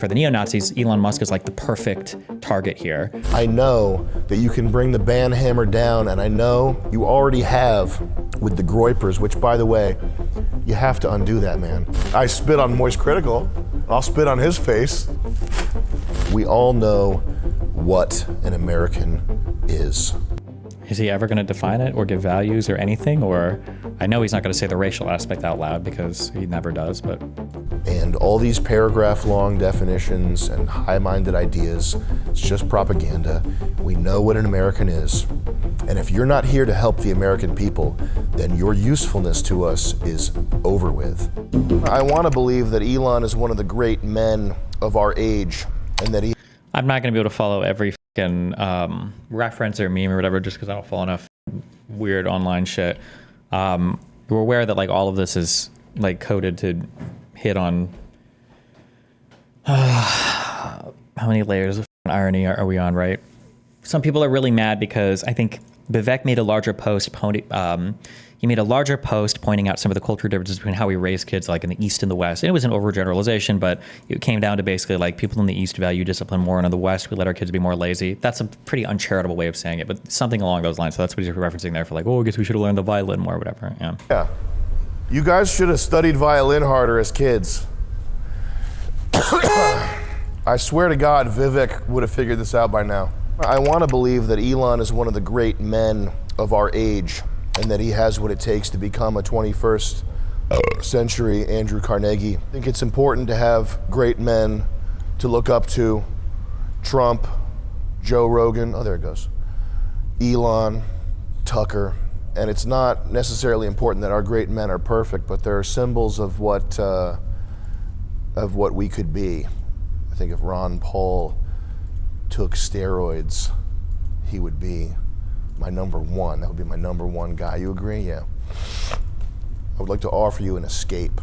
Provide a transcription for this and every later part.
For the neo-Nazis, Elon Musk is like the perfect target here. I know that you can bring the ban hammer down, and I know you already have with the groypers, which, by the way, you have to undo that, man. I spit on Moist Critical. I'll spit on his face. We all know what an American is. Is he ever going to define it or give values or anything? Or I know he's not going to say the racial aspect out loud because he never does, but. And all these paragraph-long definitions and high-minded ideas, it's just propaganda. We know what an American is. And if you're not here to help the American people, then your usefulness to us is over with. I want to believe that Elon is one of the great men of our age, and that he... I'm not going to be able to follow every fucking reference or meme or whatever just because I don't follow enough weird online shit. We're aware that like all of this is like coded to hit on how many layers of irony are we on, right? Some people are really mad because I think Vivek made a larger post. He made a larger post pointing out some of the cultural differences between how we raise kids, like in the East and the West. And it was an overgeneralization, but it came down to basically like people in the East value discipline more, and in the West we let our kids be more lazy. That's a pretty uncharitable way of saying it, but something along those lines. So that's what he's referencing there for like, oh, I guess we should have learned the violin more, or whatever. Yeah. You guys should have studied violin harder as kids. I swear to God, Vivek would have figured this out by now. I want to believe that Elon is one of the great men of our age, and that he has what it takes to become a 21st century Andrew Carnegie. I think it's important to have great men to look up to. Trump, Joe Rogan, oh, there it goes. Elon, Tucker. And it's not necessarily important that our great men are perfect, but there are symbols of what we could be. I think if Ron Paul took steroids, he would be my number one. That would be my number one guy. You agree? Yeah. I would like to offer you an escape,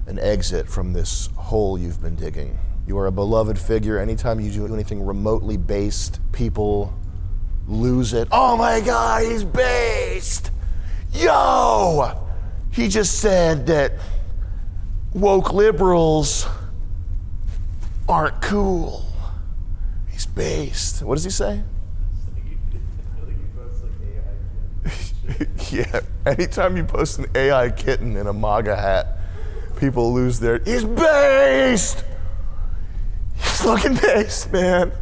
an exit from this hole you've been digging. You are a beloved figure. Anytime you do anything remotely based, people lose it. Oh my God, he's based. Yo! He just said that woke liberals aren't cool. He's based. What does he say? Yeah, anytime you post an AI kitten in a MAGA hat, people lose their, he's based! He's fucking based, man.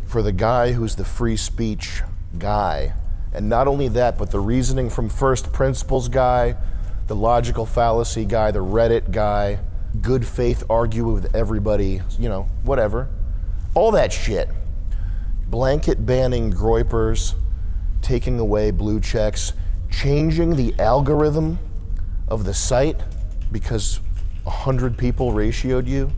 For the guy who's the free speech guy, and not only that, but the reasoning from first principles guy, the logical fallacy guy, the Reddit guy, good faith argue with everybody, you know, whatever. All that shit. Blanket banning groypers, taking away blue checks, changing the algorithm of the site because 100 people ratioed you,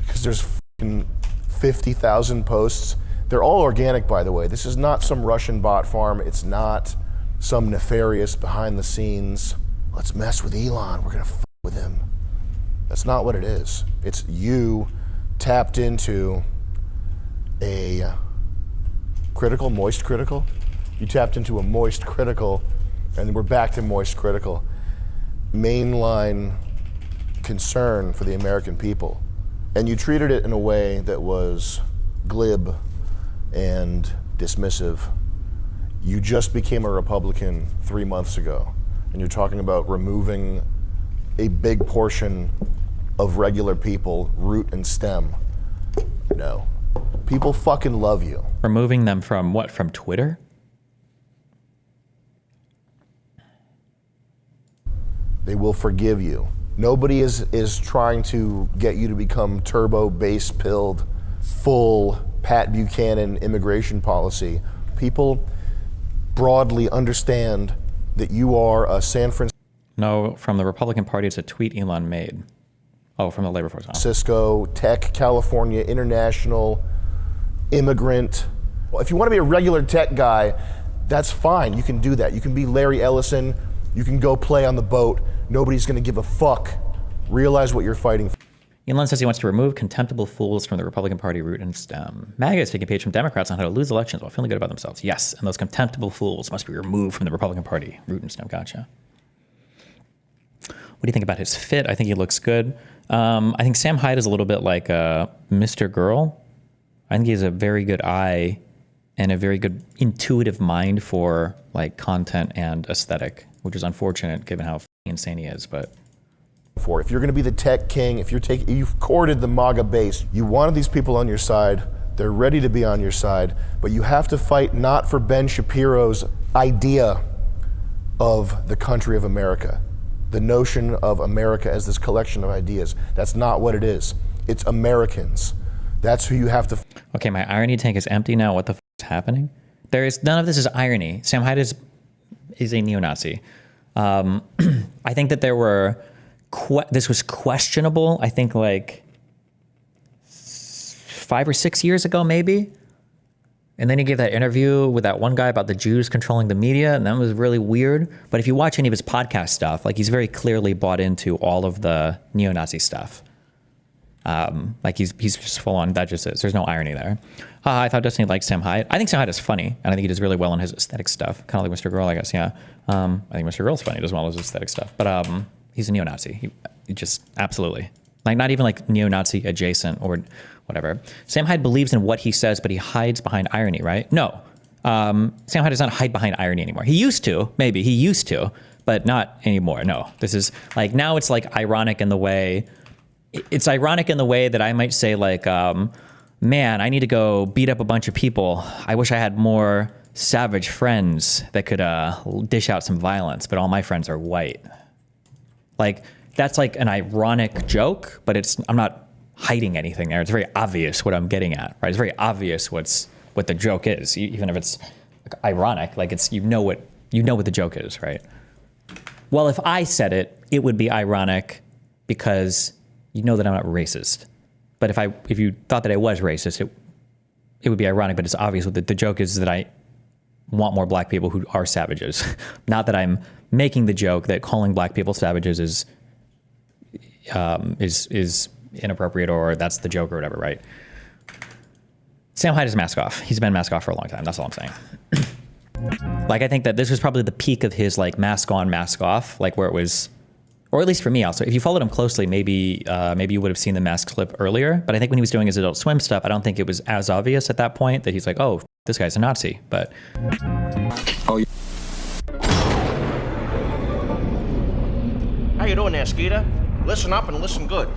because there's fucking 50,000 posts. They're all organic, by the way. This is not some Russian bot farm. It's not some nefarious behind the scenes, let's mess with Elon, we're gonna f with him. That's not what it is. It's you tapped into a critical, moist critical. You tapped into a moist critical, and we're back to moist critical. Mainline concern for the American people. And you treated it in a way that was glib and dismissive. You just became a Republican 3 months ago, and you're talking about removing a big portion of regular people, root and stem. No. People fucking love you. Removing them from what? From Twitter? They will forgive you. Nobody is trying to get you to become turbo base pilled, full Pat Buchanan immigration policy. People broadly understand that you are a San No, from the Republican Party, it's a tweet Elon made. Oh, from the labor force. Francisco, Tech, California, international, immigrant. Well, if you want to be a regular tech guy, that's fine. You can do that. You can be Larry Ellison. You can go play on the boat. Nobody's going to give a fuck. Realize what you're fighting for. Elon says he wants to remove contemptible fools from the Republican Party root and stem. MAGA is taking page from Democrats on how to lose elections while feeling good about themselves. Yes, and those contemptible fools must be removed from the Republican Party root and stem. Gotcha. What do you think about his fit? I think he looks good. I think Sam Hyde is a little bit like Mr. Girl. I think he has a very good eye and a very good intuitive mind for like content and aesthetic, which is unfortunate given how insane he is. But If you're going to be the tech king, if you've courted the MAGA base, you wanted these people on your side. They're ready to be on your side, but you have to fight not for Ben Shapiro's idea of the country of America, the notion of America as this collection of ideas. That's not what it is. It's Americans. That's who you have to. Okay, my irony tank is empty now. What the is happening? There is none of this is irony. Sam Hyde is a neo-Nazi. I think that there were. This was questionable. I think like 5 or 6 years ago, maybe. And then he gave that interview with that one guy about the Jews controlling the media, and that was really weird. But if you watch any of his podcast stuff, like he's very clearly bought into all of the neo-Nazi stuff. Like he's just full on. That just is. There's no irony there. I thought Destiny liked Sam Hyde. I think Sam Hyde is funny, and I think he does really well in his aesthetic stuff. Kind of like Mr. Girl, I guess. Yeah. I think Mr. Girl's funny as well as his aesthetic stuff. But he's a neo-Nazi. He just absolutely like not even like neo-Nazi adjacent or whatever. Sam Hyde believes in what he says, but he hides behind irony, right? No. Sam Hyde does not hide behind irony anymore. He used to, maybe. He used to, but not anymore. No. This is like now it's like ironic in the way. It's ironic in the way that I might say like, man, I need to go beat up a bunch of people. I wish I had more savage friends that could dish out some violence, but all my friends are white. Like that's like an ironic joke, but I'm not hiding anything there. It's very obvious what I'm getting at, right? It's very obvious what the joke is, even if it's ironic. Like it's you know what the joke is, right? Well, if I said it, it would be ironic because you know that I'm not racist. But if you thought that I was racist, it would be ironic. But it's obvious what the joke is that I want more black people who are savages. Not that I'm making the joke that calling black people savages is inappropriate or that's the joke or whatever, right? Sam Hyde is mask off. He's been mask off for a long time. That's all I'm saying. Like I think that this was probably the peak of his like mask on, mask off, like where it was, or at least for me also. If you followed him closely, maybe you would have seen the mask clip earlier. But I think when he was doing his Adult Swim stuff, I don't think it was as obvious at that point that he's like, oh, this guy's a Nazi. But oh, yeah. How you doing there, Skeeter? Listen up and listen good.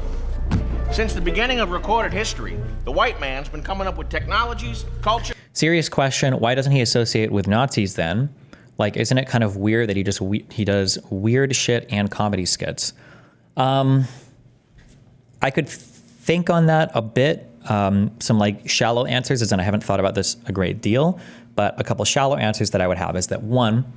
Since the beginning of recorded history, the white man's been coming up with technologies, culture. Serious question. Why doesn't he associate with Nazis then? Like, isn't it kind of weird that he does weird shit and comedy skits? I could think on that a bit. Some like shallow answers is, and I haven't thought about this a great deal, but a couple shallow answers that I would have is that one,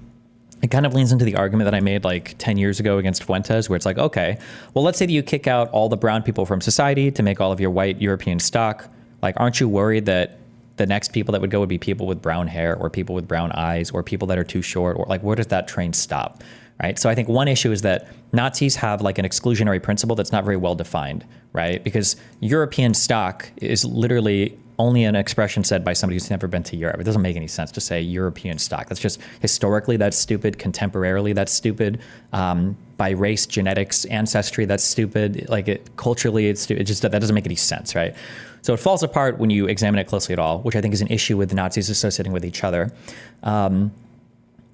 it kind of leans into the argument that I made like 10 years ago against Fuentes, where it's like, okay, well, let's say that you kick out all the brown people from society to make all of your white European stock. Like, aren't you worried that the next people that would go would be people with brown hair or people with brown eyes or people that are too short, or like, where does that train stop? Right. So I think one issue is that Nazis have like an exclusionary principle that's not very well defined, right? Because European stock is literally only an expression said by somebody who's never been to Europe. It doesn't make any sense to say European stock. That's just historically, that's stupid. Contemporarily, that's stupid. By race, genetics, ancestry, that's stupid. Like culturally, it's stupid. It just, that doesn't make any sense, right? So it falls apart when you examine it closely at all, which I think is an issue with the Nazis associating with each other.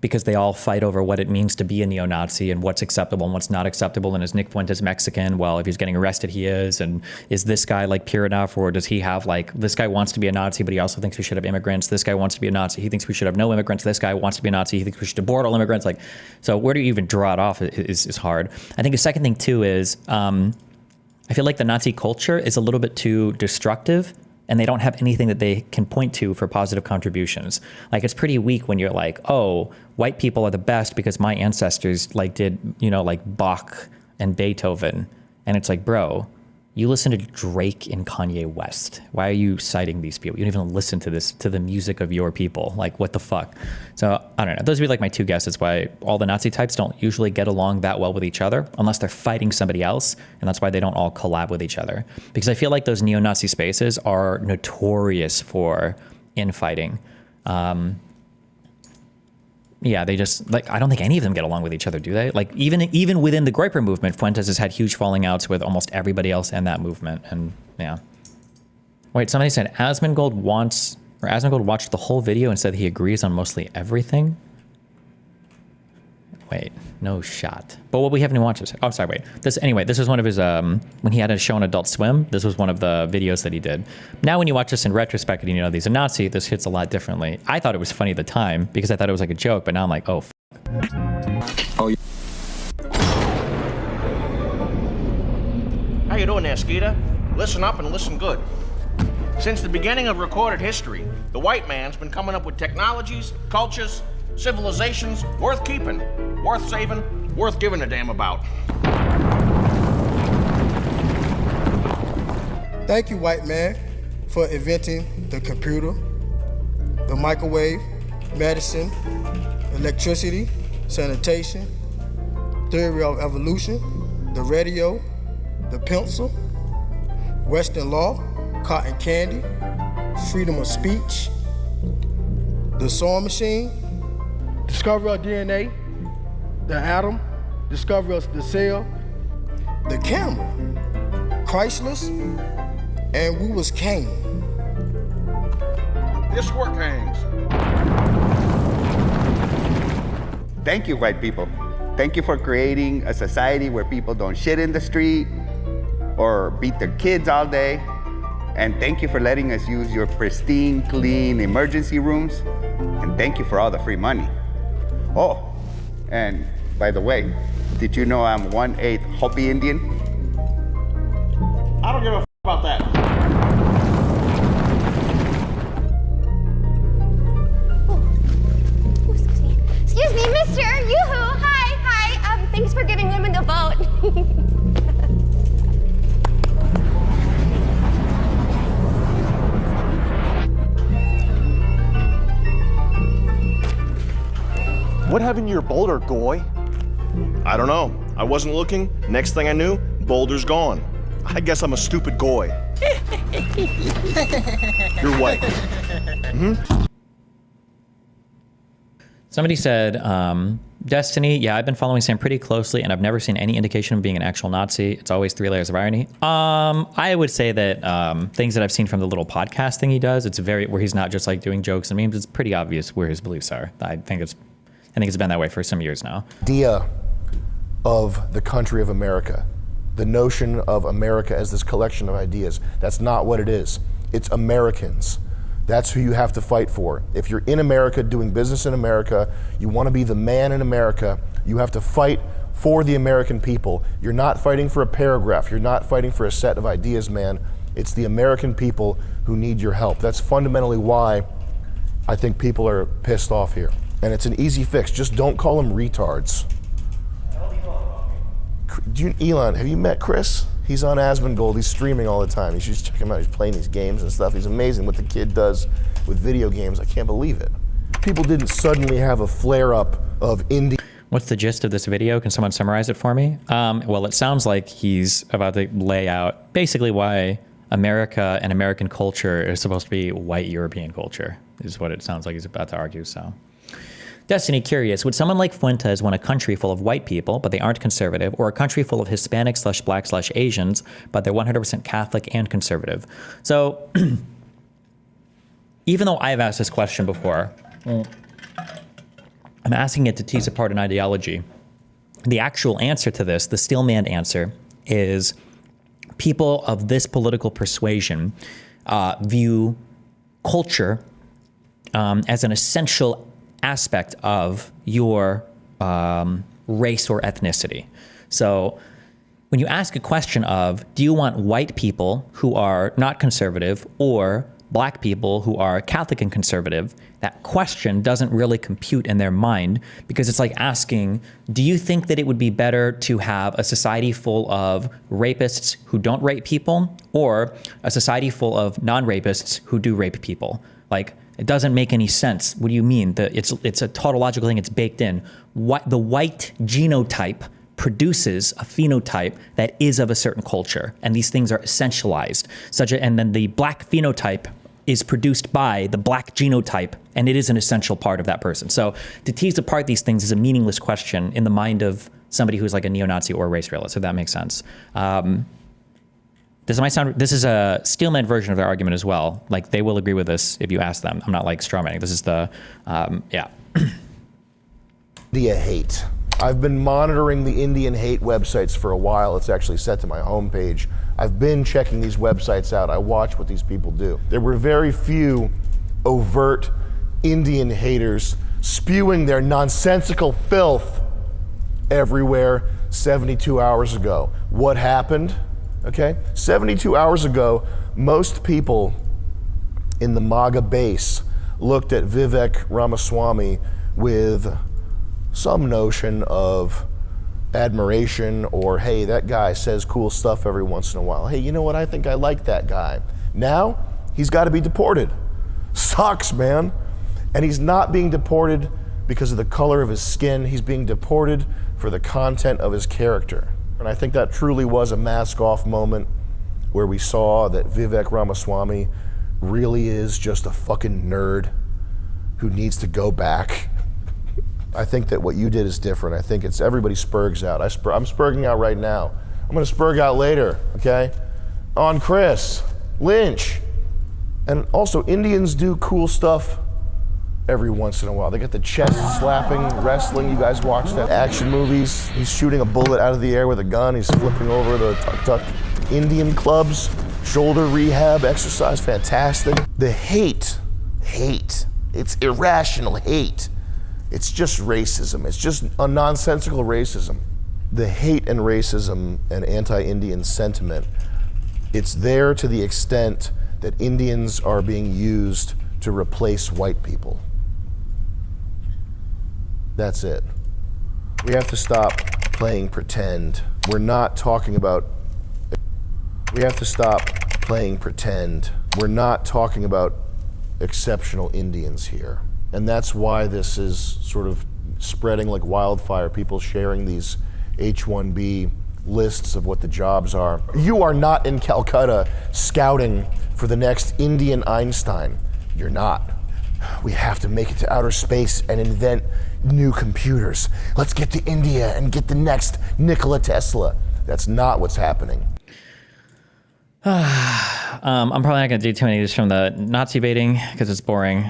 Because they all fight over what it means to be a neo-Nazi and what's acceptable and what's not acceptable. And is Nick Fuentes Mexican? Well, if he's getting arrested, he is. And is this guy like pure enough? Or does he have like, this guy wants to be a Nazi, but he also thinks we should have immigrants. This guy wants to be a Nazi. He thinks we should have no immigrants. This guy wants to be a Nazi. He thinks we should deport all immigrants. Like, so where do you even draw it off is hard. I think the second thing too is, I feel like the Nazi culture is a little bit too destructive, and they don't have anything that they can point to for positive contributions. Like, it's pretty weak when you're like, oh, white people are the best because my ancestors like did, you know, like Bach and Beethoven. And it's like, bro, you listen to Drake and Kanye West. Why are you citing these people? You don't even listen to the music of your people. Like, what the fuck? So I don't know. Those would be like my two guesses why all the Nazi types don't usually get along that well with each other unless they're fighting somebody else. And that's why they don't all collab with each other. Because I feel like those neo-Nazi spaces are notorious for infighting. yeah, they just like, I don't think any of them get along with each other, do they? Like even within the groyper movement, Fuentes has had huge falling outs with almost everybody else in that movement. And yeah. Wait, somebody said Asmongold watched the whole video and said he agrees on mostly everything. Wait, no shot. But what we haven't even watched this. Oh, sorry, wait. This is one of his, when he had a show on Adult Swim, this was one of the videos that he did. Now when you watch this in retrospect and you know he's a Nazi, this hits a lot differently. I thought it was funny at the time because I thought it was like a joke, but now I'm like, oh, Oh, yeah. How you doing there, Skeeter? Listen up and listen good. Since the beginning of recorded history, the white man's been coming up with technologies, cultures, civilizations worth keeping, worth saving, worth giving a damn about. Thank you, white man, for inventing the computer, the microwave, medicine, electricity, sanitation, theory of evolution, the radio, the pencil, Western law, cotton candy, freedom of speech, the sewing machine, discovery of DNA, the atom, discovery of the cell, the camera, Chrysler's, and we was king. This work hangs. Thank you, white people. Thank you for creating a society where people don't shit in the street or beat their kids all day. And thank you for letting us use your pristine, clean emergency rooms. And thank you for all the free money. Oh, and by the way, did you know I'm 1/8 Hopi Indian? I don't give a f about that. Excuse me, mister. Yoo-hoo. Hi. Thanks for giving women the vote. What happened to your boulder, Goy? I don't know. I wasn't looking. Next thing I knew, boulder's gone. I guess I'm a stupid goy. You're white. Somebody said, Destiny, yeah, I've been following Sam pretty closely and I've never seen any indication of being an actual Nazi. It's always 3 layers of irony. I would say that things that I've seen from the little podcast thing he does, it's where he's not just like doing jokes and memes, it's pretty obvious where his beliefs are. I think it's been that way for some years now. Idea of the country of America, the notion of America as this collection of ideas, that's not what it is. It's Americans. That's who you have to fight for. If you're in America, doing business in America, you want to be the man in America, you have to fight for the American people. You're not fighting for a paragraph. You're not fighting for a set of ideas, man. It's the American people who need your help. That's fundamentally why I think people are pissed off here. And it's an easy fix. Just don't call them retards. Elon, have you met Chris? He's on Asmongold. He's streaming all the time. You should just check him out. He's playing these games and stuff. He's amazing what the kid does with video games. I can't believe it. People didn't suddenly have a flare-up of indie. What's the gist of this video? Can someone summarize it for me? Well, it sounds like he's about to lay out basically why America and American culture is supposed to be white European culture, is what it sounds like he's about to argue, so. Destiny, curious, would someone like Fuentes want a country full of white people, but they aren't conservative, or a country full of Hispanic/Black/Asians, but they're 100% Catholic and conservative? So, even though I've asked this question before, I'm asking it to tease apart an ideology. The actual answer to this, the Steelman answer, is people of this political persuasion view culture as an essential aspect of your race or ethnicity. So when you ask a question of, do you want white people who are not conservative or black people who are Catholic and conservative, that question doesn't really compute in their mind, because it's like asking, do you think that it would be better to have a society full of rapists who don't rape people, or a society full of non-rapists who do rape people? Like, it doesn't make any sense. What do you mean? It's a tautological thing. It's baked in. The white genotype produces a phenotype that is of a certain culture, and these things are essentialized. And then the black phenotype is produced by the black genotype, and it is an essential part of that person. So to tease apart these things is a meaningless question in the mind of somebody who's like a neo-Nazi or a race realist, if that makes sense. This is a Steelman version of their argument as well. Like, they will agree with this if you ask them. I'm not like strawmanning. This is the, yeah. India hate. I've been monitoring the Indian hate websites for a while. It's actually set to my homepage. I've been checking these websites out. I watch what these people do. There were very few overt Indian haters spewing their nonsensical filth everywhere 72 hours ago. What happened? Okay, 72 hours ago, most people in the MAGA base looked at Vivek Ramaswamy with some notion of admiration, or hey, that guy says cool stuff every once in a while. Hey, you know what? I think I like that guy. Now, he's got to be deported. Sucks, man. And he's not being deported because of the color of his skin. He's being deported for the content of his character. And I think that truly was a mask-off moment where we saw that Vivek Ramaswamy really is just a fucking nerd who needs to go back. I think that what you did is different. I think it's everybody spurgs out. I'm spurging out right now. I'm gonna spurg out later, okay? On Chris, Lynch. And also, Indians do cool stuff every once in a while. They got the chest slapping, wrestling. You guys watch that? Action movies. He's shooting a bullet out of the air with a gun. He's flipping over the tuk-tuk. Indian clubs, shoulder rehab, exercise, fantastic. The hate, it's irrational hate. It's just racism. It's just a nonsensical racism. The hate and racism and anti-Indian sentiment, it's there to the extent that Indians are being used to replace white people. That's it. We have to stop playing pretend. We're not talking about, we have to stop playing pretend. We're not talking about exceptional Indians here. And that's why this is sort of spreading like wildfire, people sharing these H-1B lists of what the jobs are. You are not in Calcutta scouting for the next Indian Einstein. You're not. We have to make it to outer space and invent new computers. Let's get to India and get the next Nikola Tesla. That's not what's happening. I'm probably not going to do too many of these from the Nazi baiting because it's boring.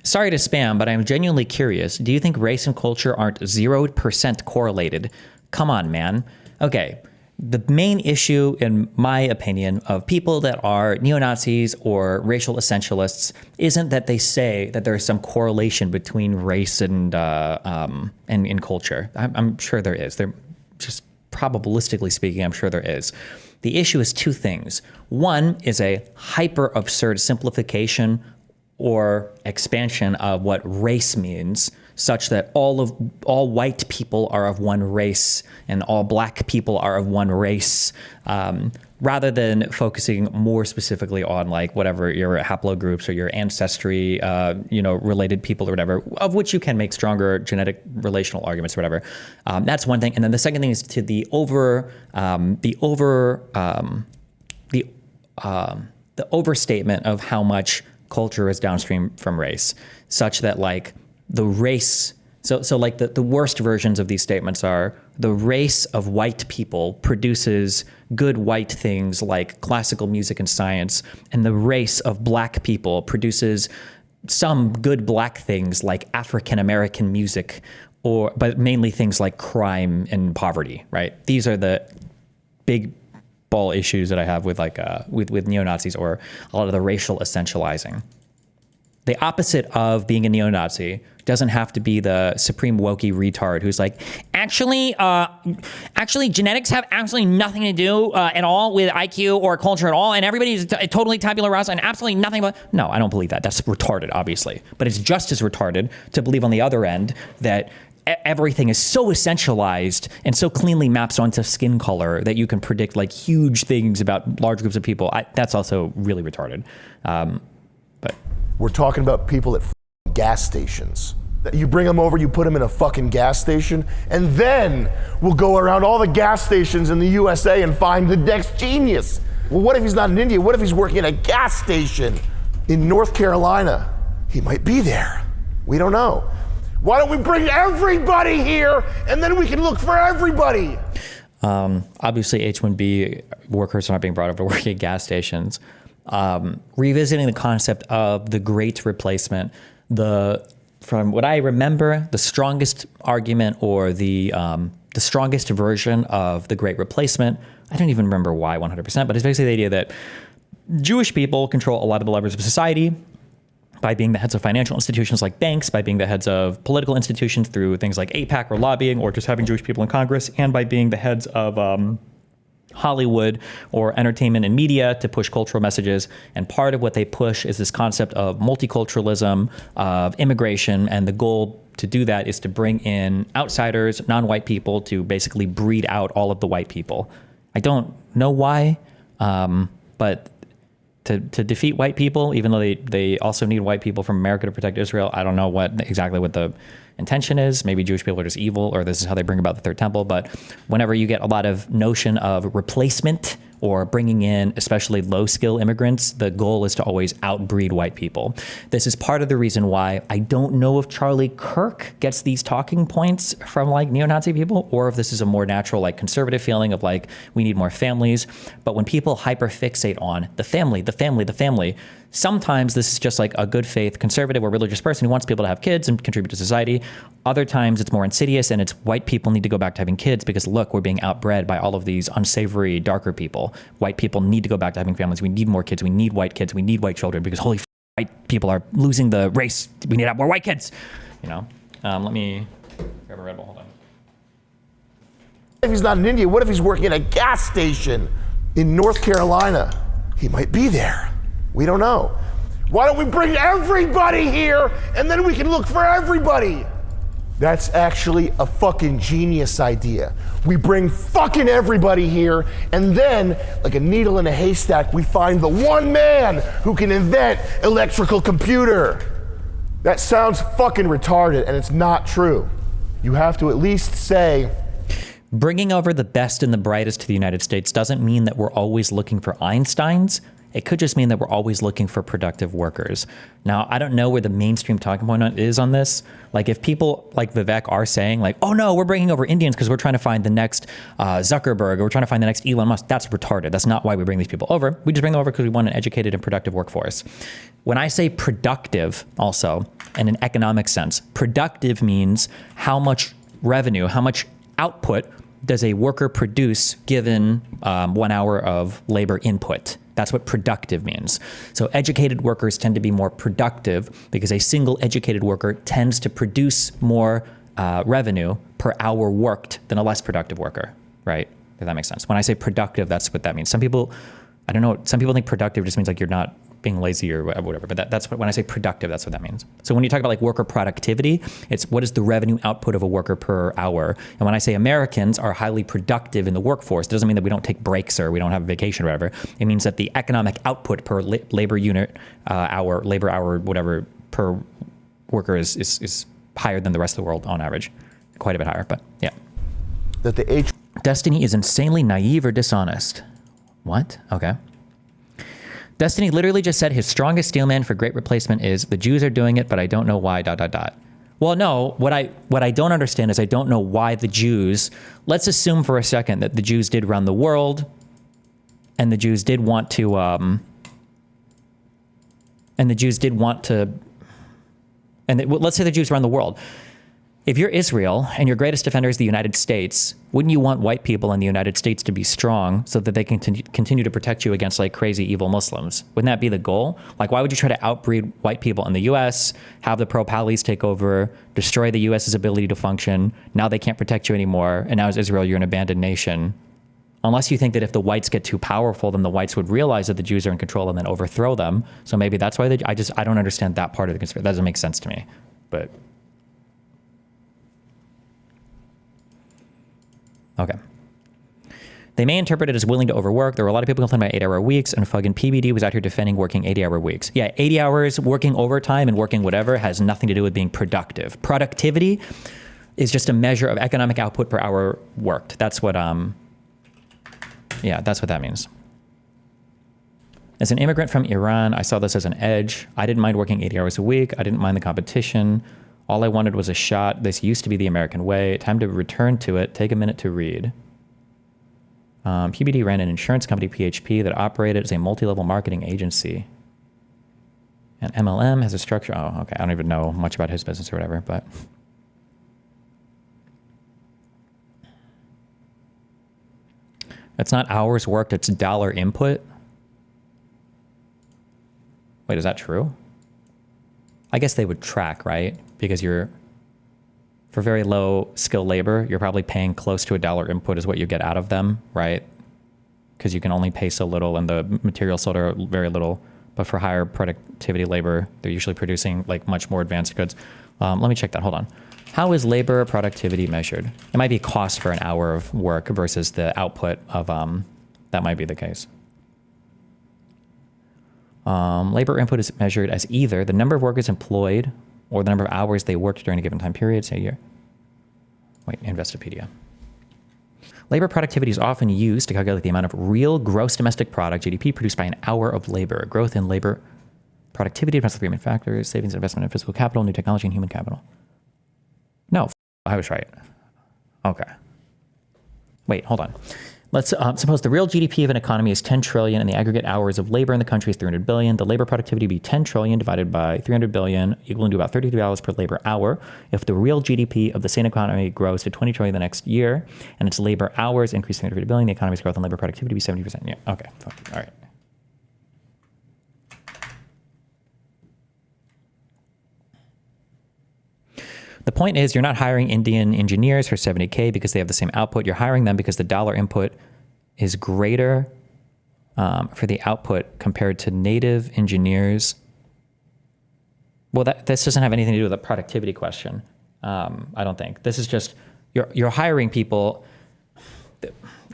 Sorry to spam, but I'm genuinely curious. Do you think race and culture aren't 0% correlated? Come on, man. Okay. The main issue, in my opinion, of people that are neo-Nazis or racial essentialists isn't that they say that there's some correlation between race and culture. I'm sure there is. They're just probabilistically speaking, I'm sure there is. The issue is two things. One is a hyper absurd simplification or expansion of what race means, such that all white people are of one race and all black people are of one race, rather than focusing more specifically on like whatever your haplogroups or your ancestry, related people or whatever, of which you can make stronger genetic relational arguments or whatever. That's one thing. And then the second thing is to the overstatement of how much culture is downstream from race, such that like the race, so like the worst versions of these statements are the race of white people produces good white things like classical music and science, and the race of black people produces some good black things like African American music, but mainly things like crime and poverty, right? These are the big ball issues that I have with like with neo-Nazis or a lot of the racial essentializing. The opposite of being a neo-Nazi doesn't have to be the supreme wokey retard who's like, actually genetics have absolutely nothing to do at all with IQ or culture at all, and everybody's totally tabula rasa and absolutely nothing about. No, I don't believe that. That's retarded, obviously. But it's just as retarded to believe on the other end that everything is so essentialized and so cleanly maps onto skin color that you can predict like huge things about large groups of people. That's also really retarded. But we're talking about people at gas stations. You bring them over, you put them in a fucking gas station, and then we'll go around all the gas stations in the USA and find the next genius. Well, what if he's not in India? What if he's working at a gas station? in North Carolina. He might be there. We don't know. Why don't we bring everybody here and then we can look for everybody? Obviously, H-1B workers are not being brought over to work at gas stations. Revisiting the concept of the great replacement, from what I remember, the strongest argument or the strongest version of the great replacement, I don't even remember why 100%, but it's basically the idea that Jewish people control a lot of the levers of society by being the heads of financial institutions like banks, by being the heads of political institutions through things like AIPAC or lobbying, or just having Jewish people in Congress, and by being the heads of Hollywood or entertainment and media to push cultural messages. And part of what they push is this concept of multiculturalism, of immigration, and the goal to do that is to bring in outsiders, non-white people, to basically breed out all of the white people. I don't know why, but to defeat white people, even though they also need white people from America to protect Israel, I don't know exactly what the intention is. Maybe Jewish people are just evil, or this is how they bring about the third temple. But whenever you get a lot of notion of replacement or bringing in especially low-skill immigrants, the goal is to always outbreed white people. This is part of the reason why I don't know if Charlie Kirk gets these talking points from like neo-Nazi people, or if this is a more natural like conservative feeling of like, we need more families. But when people hyperfixate on the family, sometimes this is just like a good faith conservative or religious person who wants people to have kids and contribute to society. Other times it's more insidious and it's white people need to go back to having kids because look, we're being outbred by all of these unsavory, darker people. White people need to go back to having families. We need more kids. We need white kids. We need white children because holy white people are losing the race. We need to have more white kids. You know, let me grab a Red Bull. Hold on. If he's not in India, what if he's working at a gas station in North Carolina? He might be there. We don't know. Why don't we bring everybody here and then we can look for everybody? That's actually a fucking genius idea. We bring fucking everybody here and then, like a needle in a haystack, we find the one man who can invent electrical computer. That sounds fucking retarded and it's not true. You have to at least say, bringing over the best and the brightest to the United States doesn't mean that we're always looking for Einsteins. It could just mean that we're always looking for productive workers. Now, I don't know where the mainstream talking point is on this. Like if people like Vivek are saying like, oh no, we're bringing over Indians because we're trying to find the next Zuckerberg, or we're trying to find the next Elon Musk, that's retarded. That's not why we bring these people over. We just bring them over because we want an educated and productive workforce. When I say productive also, in an economic sense, productive means how much revenue, how much output does a worker produce given 1 hour of labor input. That's what productive means. So educated workers tend to be more productive because a single educated worker tends to produce more revenue per hour worked than a less productive worker, right? If that makes sense. When I say productive, that's what that means. Some people, I don't know, some people think productive just means like you're not being lazy or whatever, but that's what, when I say productive, that's what that means. So when you talk about like worker productivity, it's what is the revenue output of a worker per hour. And when I say Americans are highly productive in the workforce, it doesn't mean that we don't take breaks or we don't have a vacation or whatever. It means that the economic output per labor unit labor hour, whatever, per worker is higher than the rest of the world on average. Quite a bit higher, but yeah. That the Destiny is insanely naive or dishonest. What? Okay. Destiny literally just said his strongest steelman for great replacement is the Jews are doing it, but I don't know why, ... Well, no, what I don't understand is I don't know why the Jews, let's assume for a second that the Jews did run the world and the Jews did want to, let's say the Jews run the world. If you're Israel and your greatest defender is the United States, wouldn't you want white people in the United States to be strong so that they can continue to protect you against like crazy evil Muslims? Wouldn't that be the goal? Like, why would you try to outbreed white people in the U.S., have the pro-Palis take over, destroy the U.S.'s ability to function? Now they can't protect you anymore. And now as Israel, you're an abandoned nation. Unless you think that if the whites get too powerful, then the whites would realize that the Jews are in control and then overthrow them. So maybe that's why I don't understand that part of the conspiracy. That doesn't make sense to me, but... Okay. They may interpret it as willing to overwork. There were a lot of people complaining about 8-hour weeks, and fucking PBD was out here defending working 80-hour weeks. Yeah, 80 hours, working overtime and working whatever has nothing to do with being productive. Productivity is just a measure of economic output per hour worked. That's what, that's what that means. As an immigrant from Iran, I saw this as an edge. I didn't mind working 80 hours a week. I didn't mind the competition. All I wanted was a shot. This used to be the American way. Time to return to it. Take a minute to read. PBD ran an insurance company, PHP, that operated as a multi-level marketing agency. And MLM has a structure. Oh, okay. I don't even know much about his business or whatever, but... It's not hours worked, it's dollar input. Wait, is that true? I guess they would track, right? Because for very low skill labor, you're probably paying close to $1 input is what you get out of them, right? Because you can only pay so little and the materials sold are very little. But for higher productivity labor, they're usually producing like much more advanced goods. Let me check that, hold on. How is labor productivity measured? It might be cost for an hour of work versus the output of, that might be the case. Labor input is measured as either the number of workers employed or the number of hours they worked during a given time period, say a year. Wait, Investopedia. Labor productivity is often used to calculate the amount of real gross domestic product, GDP, produced by an hour of labor. Growth in labor productivity depends on three main factors: savings, investment in physical capital, new technology, and human capital. No, I was right. Okay. Wait, hold on. Let's suppose the real GDP of an economy is 10 trillion and the aggregate hours of labor in the country is 300 billion. The labor productivity would be 10 trillion divided by 300 billion, equaling to about $33 per labor hour. If the real GDP of the same economy grows to 20 trillion the next year and its labor hours increase 350 billion, the economy's growth in labor productivity would be 70%. Yeah, okay, all right. The point is, you're not hiring Indian engineers for 70K because they have the same output. You're hiring them because the dollar input is greater for the output compared to native engineers. Well, this doesn't have anything to do with the productivity question. I don't think. This is just, you're hiring people.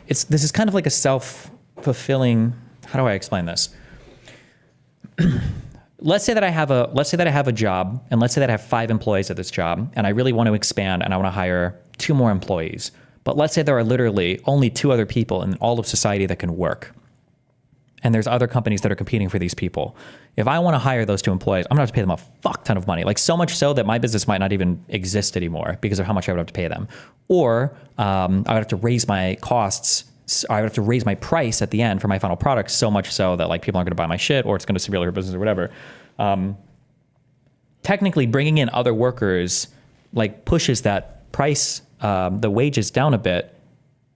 This is kind of like a self-fulfilling, how do I explain this? Let's say that I have a job, and let's say that I have 5 employees at this job, and I really want to expand and I want to hire 2 more employees. But let's say there are literally only 2 other people in all of society that can work. And there's other companies that are competing for these people. If I want to hire those 2 employees, I'm gonna have to pay them a fuck ton of money. Like so much so that my business might not even exist anymore because of how much I would have to pay them. Or I would have to raise my costs. I would have to raise my price at the end for my final product so much so that like people aren't going to buy my shit or it's going to severely hurt business or whatever. Technically, bringing in other workers like pushes that price, the wages down a bit.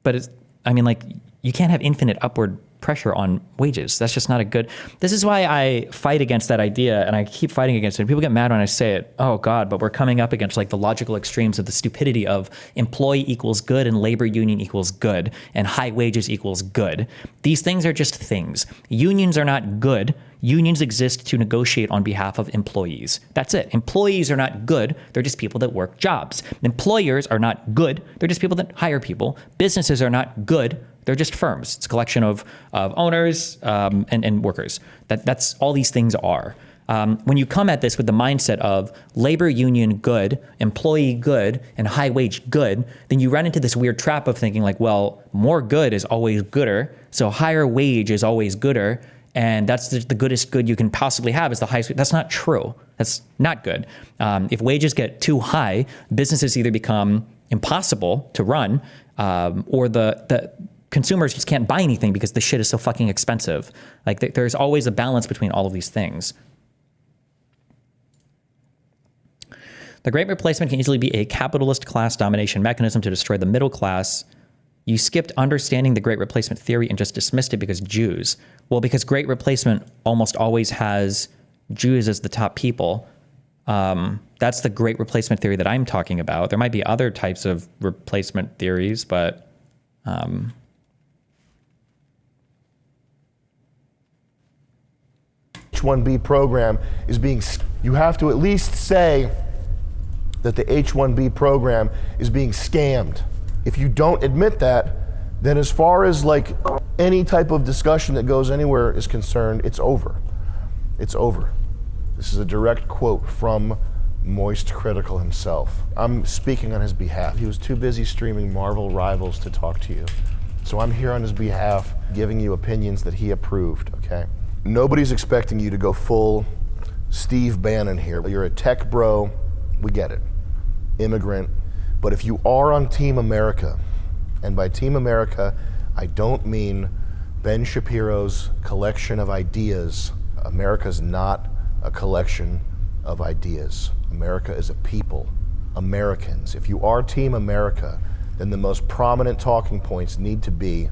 But you can't have infinite upward pressure on wages. That's just not a good. This is why I fight against that idea, and I keep fighting against it. People get mad when I say it. Oh God, but we're coming up against like the logical extremes of the stupidity of employee equals good and labor union equals good and high wages equals good. These things are just things. Unions are not good. Unions exist to negotiate on behalf of employees. That's it. Employees are not good. They're just people that work jobs. Employers are not good. They're just people that hire people. Businesses are not good. They're just firms. It's a collection of owners and workers. That's all these things are. When you come at this with the mindset of labor union good, employee good, and high wage good, then you run into this weird trap of thinking like, well, more good is always gooder, so higher wage is always gooder, and that's the goodest good you can possibly have is the highest. That's not true. That's not good. If wages get too high, businesses either become impossible to run, or the consumers just can't buy anything because the shit is so fucking expensive. Like there's always a balance between all of these things. The Great Replacement can easily be a capitalist class domination mechanism to destroy the middle class. You skipped understanding the Great Replacement theory and just dismissed it because Jews. Well, because Great Replacement almost always has Jews as the top people. That's the Great Replacement theory that I'm talking about. There might be other types of replacement theories, but H-1B program is being, you have to at least say that the H-1B program is being scammed. If you don't admit that, then as far as like any type of discussion that goes anywhere is concerned, it's over. It's over. This is a direct quote from Moist Critical himself. I'm speaking on his behalf. He was too busy streaming Marvel Rivals to talk to you. So I'm here on his behalf, giving you opinions that he approved, okay? Nobody's expecting you to go full Steve Bannon here. You're a tech bro, we get it, immigrant. But if you are on Team America, and by Team America, I don't mean Ben Shapiro's collection of ideas. America's not a collection of ideas. America is a people, Americans. If you are Team America, then the most prominent talking points need to be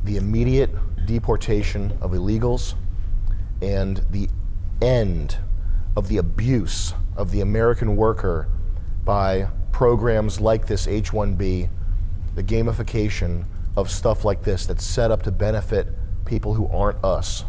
the immediate deportation of illegals and the end of the abuse of the American worker by programs like this H-1B, the gamification of stuff like this that's set up to benefit people who aren't us.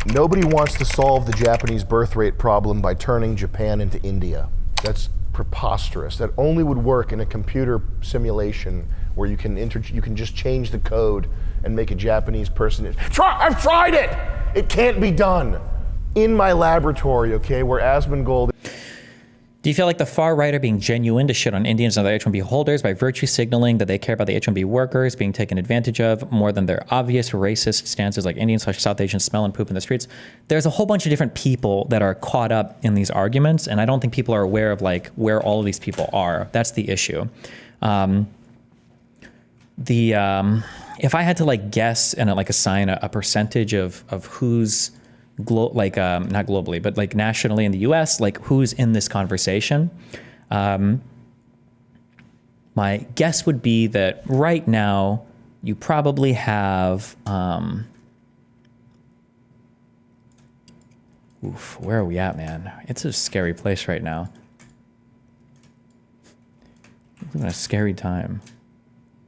Nobody wants to solve the Japanese birth rate problem by turning Japan into India. That's preposterous. That only would work in a computer simulation where you can just change the code and make a Japanese person. I've tried it! It can't be done. In my laboratory, okay, where Asmongold. Do you feel like the far right are being genuine to shit on Indians and other H-1B holders by virtue signaling that they care about the H-1B workers being taken advantage of more than their obvious racist stances like Indians/South Asians smell and poop in the streets? There's a whole bunch of different people that are caught up in these arguments, and I don't think people are aware of like where all of these people are. That's the issue. If I had to like guess and like assign a percentage of who's not globally, but like nationally in the US, like who's in this conversation, my guess would be that right now you probably have, where are we at, man? It's a scary place right now. We're living a scary time.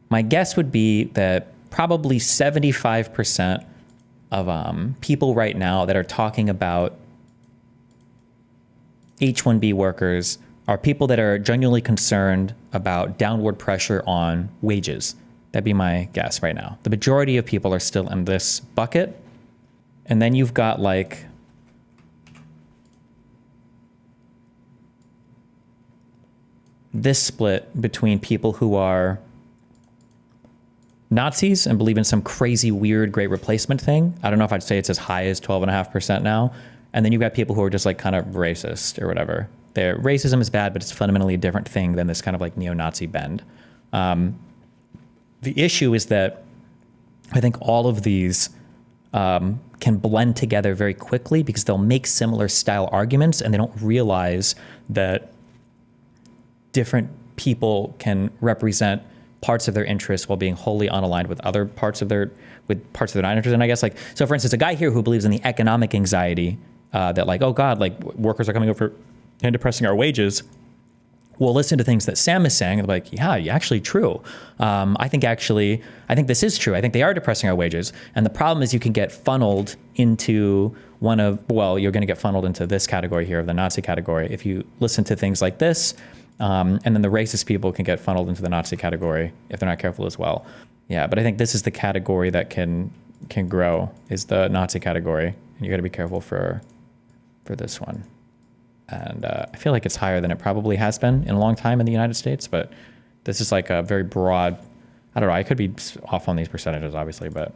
My guess would be that probably 75% of people right now that are talking about H-1B workers are people that are genuinely concerned about downward pressure on wages. That'd be my guess right now. The majority of people are still in this bucket. And then you've got like this split between people who are Nazis and believe in some crazy, weird, great replacement thing. I don't know if I'd say it's as high as 12.5% now. And then you've got people who are just like kind of racist or whatever. Racism is bad, but it's fundamentally a different thing than this kind of like neo-Nazi bend. The issue is that I think all of these can blend together very quickly because they'll make similar style arguments and they don't realize that different people can represent parts of their interests while being wholly unaligned with other parts of their not interested in, I guess. Like, so for instance, a guy here who believes in the economic anxiety that like, oh God, like workers are coming over and depressing our wages, will listen to things that Sam is saying and like, yeah, actually true. I think this is true. I think they are depressing our wages. And the problem is you can get funneled into you're going to get funneled into this category here of the Nazi category if you listen to things like this. And then the racist people can get funneled into the Nazi category if they're not careful as well. Yeah, but I think this is the category that can grow, is the Nazi category. And you got to be careful for this one. And I feel like it's higher than it probably has been in a long time in the United States, but this is like a very broad, I don't know, I could be off on these percentages, obviously, but.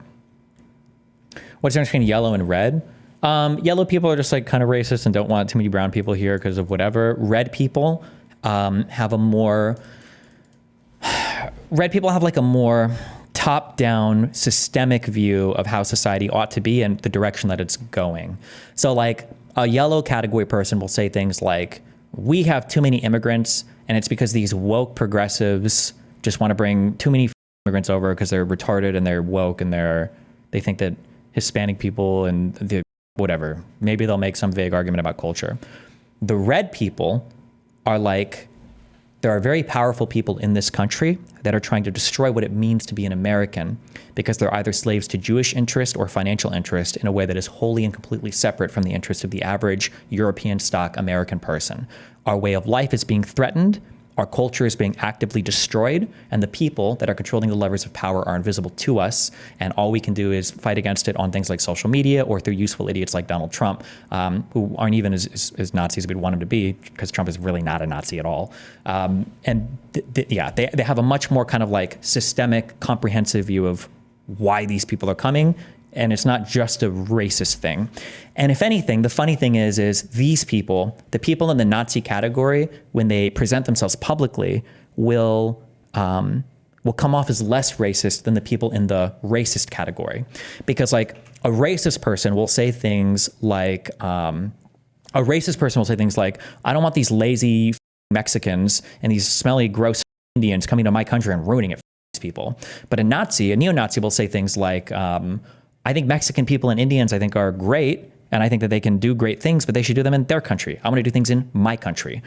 What's the difference between yellow and red? Yellow people are just like kind of racist and don't want too many brown people here because of whatever. Red people have like a more top-down systemic view of how society ought to be and the direction that it's going. So like a yellow category person will say things like, we have too many immigrants and it's because these woke progressives just want to bring too many immigrants over because they're retarded and they're woke and they think that Hispanic people and whatever, maybe they'll make some vague argument about culture. The red people are like, there are very powerful people in this country that are trying to destroy what it means to be an American because they're either slaves to Jewish interest or financial interest in a way that is wholly and completely separate from the interest of the average European stock American person. Our way of life is being threatened, our culture is being actively destroyed, and the people that are controlling the levers of power are invisible to us, and all we can do is fight against it on things like social media or through useful idiots like Donald Trump, who aren't even as Nazis as we'd want him to be, because Trump is really not a Nazi at all. They have a much more kind of like systemic, comprehensive view of why these people are coming, And it's not just a racist thing. And if anything, the funny thing is these people, the people in the Nazi category, when they present themselves publicly, will come off as less racist than the people in the racist category. Because like a racist person will say things like, I don't want these lazy Mexicans and these smelly, gross Indians coming to my country and ruining it for these people. But a neo-Nazi will say things like, I think Mexican people and Indians, I think, are great, and I think that they can do great things, but they should do them in their country. I want to do things in my country.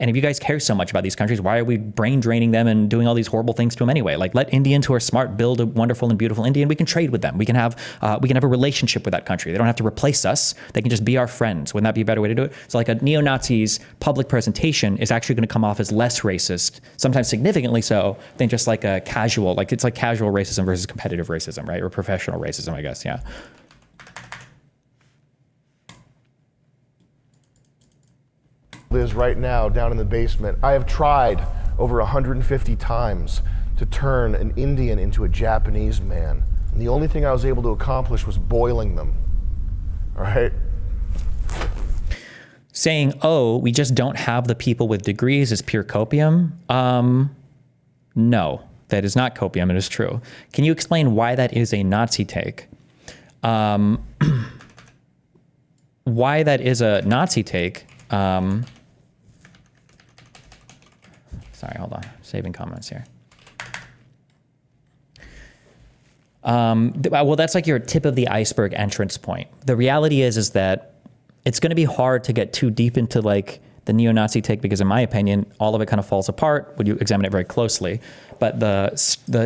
And if you guys care so much about these countries, why are we brain draining them and doing all these horrible things to them anyway? Like, let Indians who are smart build a wonderful and beautiful Indian. We can trade with them. We can have a relationship with that country. They don't have to replace us. They can just be our friends. Wouldn't that be a better way to do it? So like a neo-Nazi's public presentation is actually going to come off as less racist, sometimes significantly so, than just like a casual, like it's like casual racism versus competitive racism, right? Or professional racism, I guess, yeah. Liz right now down in the basement. I have tried over 150 times to turn an Indian into a Japanese man. And the only thing I was able to accomplish was boiling them. All right? Saying, oh, we just don't have the people with degrees is pure copium. No, that is not copium. It is true. Can you explain why that is a Nazi take? Why that is a Nazi take? Sorry, hold on. Saving comments here. Well, that's like your tip of the iceberg entrance point. The reality is that it's going to be hard to get too deep into like the neo-Nazi take because in my opinion, all of it kind of falls apart when you examine it very closely. But the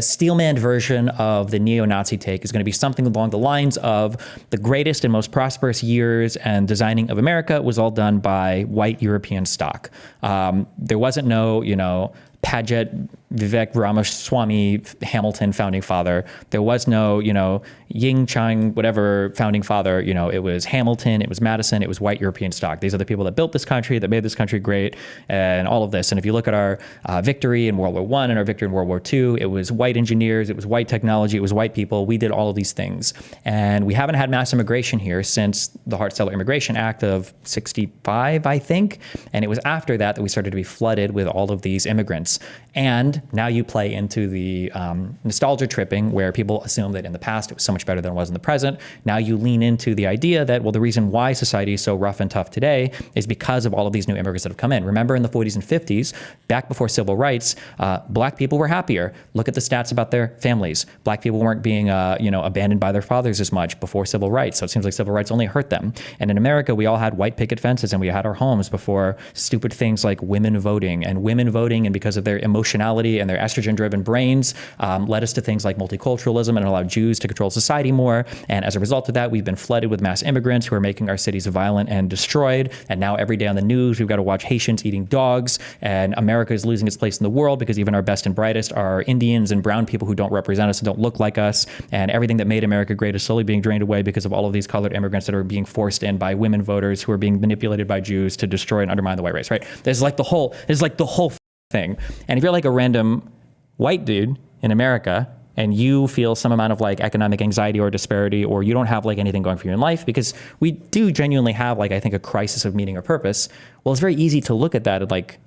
Steelman version of the neo-Nazi take is going to be something along the lines of the greatest and most prosperous years and designing of America was all done by white European stock. There wasn't no, Paget, Vivek Ramaswamy, Hamilton founding father. There was no, Ying Chang, whatever founding father. It was Hamilton, it was Madison, it was white European stock. These are the people that built this country, that made this country great, and all of this. And if you look at our victory in World War I and our victory in World War II, it was white engineers, it was white technology, it was white people. We did all of these things. And we haven't had mass immigration here since the Hart-Celler Immigration Act of 65, I think. And it was after that we started to be flooded with all of these immigrants. And now you play into the nostalgia tripping where people assume that in the past it was so much better than it was in the present. Now you lean into the idea that, well, the reason why society is so rough and tough today is because of all of these new immigrants that have come in. Remember in the 40s and 50s, back before civil rights, black people were happier. Look at the stats about their families. Black people weren't being abandoned by their fathers as much before civil rights. So it seems like civil rights only hurt them. And in America, we all had white picket fences and we had our homes before stupid things like women voting. And because of their emotionality and their estrogen-driven brains led us to things like multiculturalism and allowed Jews to control society more. And as a result of that, we've been flooded with mass immigrants who are making our cities violent and destroyed. And now every day on the news, we've got to watch Haitians eating dogs. And America is losing its place in the world because even our best and brightest are Indians and brown people who don't represent us and don't look like us. And everything that made America great is slowly being drained away because of all of these colored immigrants that are being forced in by women voters who are being manipulated by Jews to destroy and undermine the white race, right? There's like the whole thing. And if you're like a random white dude in America and you feel some amount of like economic anxiety or disparity, or you don't have like anything going for you in life, because we do genuinely have like, I think, a crisis of meaning or purpose. Well, it's very easy to look at that and like,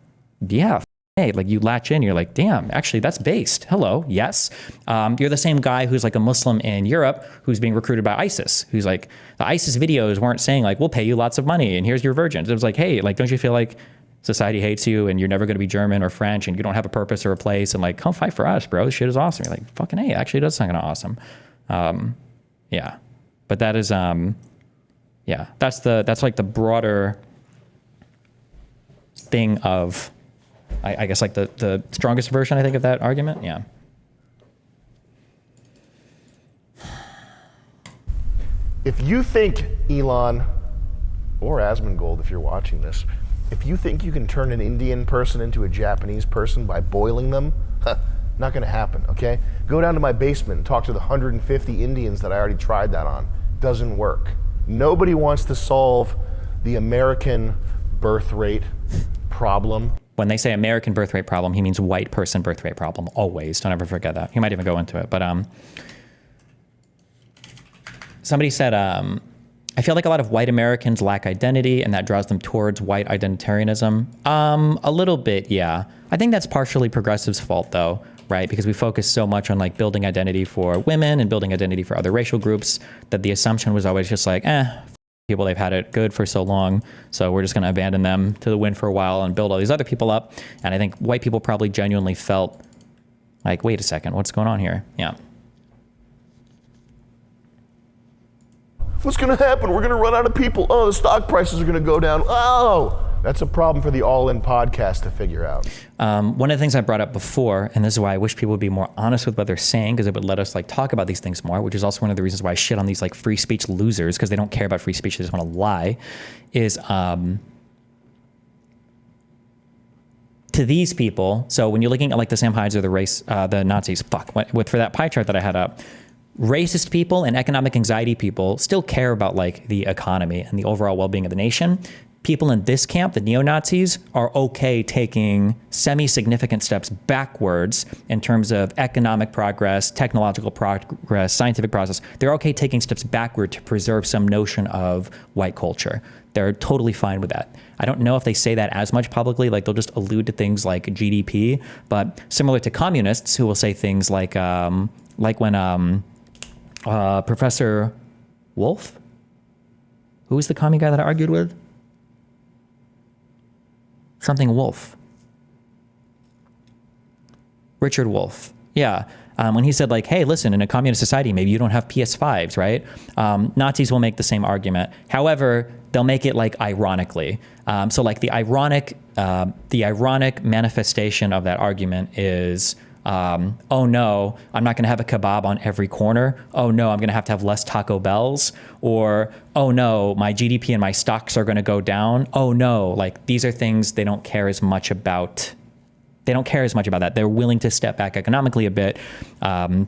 yeah, hey, like you latch in, you're like, damn, actually that's based. Hello, yes. You're the same guy who's like a Muslim in Europe who's being recruited by ISIS, who's like, the ISIS videos weren't saying like, we'll pay you lots of money and here's your virgins. It was like, hey, like, don't you feel like society hates you and you're never going to be German or French and you don't have a purpose or a place, and like, come fight for us, bro. This shit is awesome. You're like, fucking hey, actually it does sound kind of awesome. Yeah, but that is, yeah, that's like the broader thing of, I guess like the strongest version, I think, of that argument. Yeah. If you think, Elon, or Asmongold, if you're watching this, if you think you can turn an Indian person into a Japanese person by boiling them, not gonna happen, okay? Go down to my basement and talk to the 150 Indians that I already tried that on. Doesn't work. Nobody wants to solve the American birth rate problem. When they say American birth rate problem, he means white person birth rate problem, always. Don't ever forget that. He might even go into it, but somebody said, I feel like a lot of white Americans lack identity and that draws them towards white identitarianism. A little bit, yeah. I think that's partially progressives' fault though, right? Because we focus so much on like building identity for women and building identity for other racial groups that the assumption was always just like, people, they've had it good for so long, so we're just going to abandon them to the wind for a while and build all these other people up. And I think white people probably genuinely felt like, wait a second, what's going on here? Yeah. What's going to happen? We're going to run out of people. Oh, the stock prices are going to go down. Oh, that's a problem for the All In podcast to figure out. One of the things I brought up before, and this is why I wish people would be more honest with what they're saying, because it would let us like talk about these things more, which is also one of the reasons why I shit on these like free speech losers, because they don't care about free speech, they just want to lie, is to these people. So when you're looking at like the Sam Hydes or the Nazis, for that pie chart that I had up, racist people and economic anxiety people still care about like the economy and the overall well-being of the nation. People in this camp, the neo-Nazis, are okay taking semi-significant steps backwards in terms of economic progress, technological progress, scientific process. They're okay taking steps backward to preserve some notion of white culture. They're totally fine with that. I don't know if they say that as much publicly, like they'll just allude to things like GDP, but similar to communists who will say things like when Professor Wolf, who was the commie guy that I argued with? Something Wolf. Richard Wolf. Yeah. When he said like, hey, listen, in a communist society, maybe you don't have PS5s, right? Nazis will make the same argument. However, they'll make it like ironically. So like the ironic manifestation of that argument is, oh no, I'm not going to have a kebab on every corner. Oh no, I'm going to have less Taco Bells. Or, oh no, my GDP and my stocks are going to go down. Oh no, like these are things they don't care as much about. They don't care as much about that. They're willing to step back economically a bit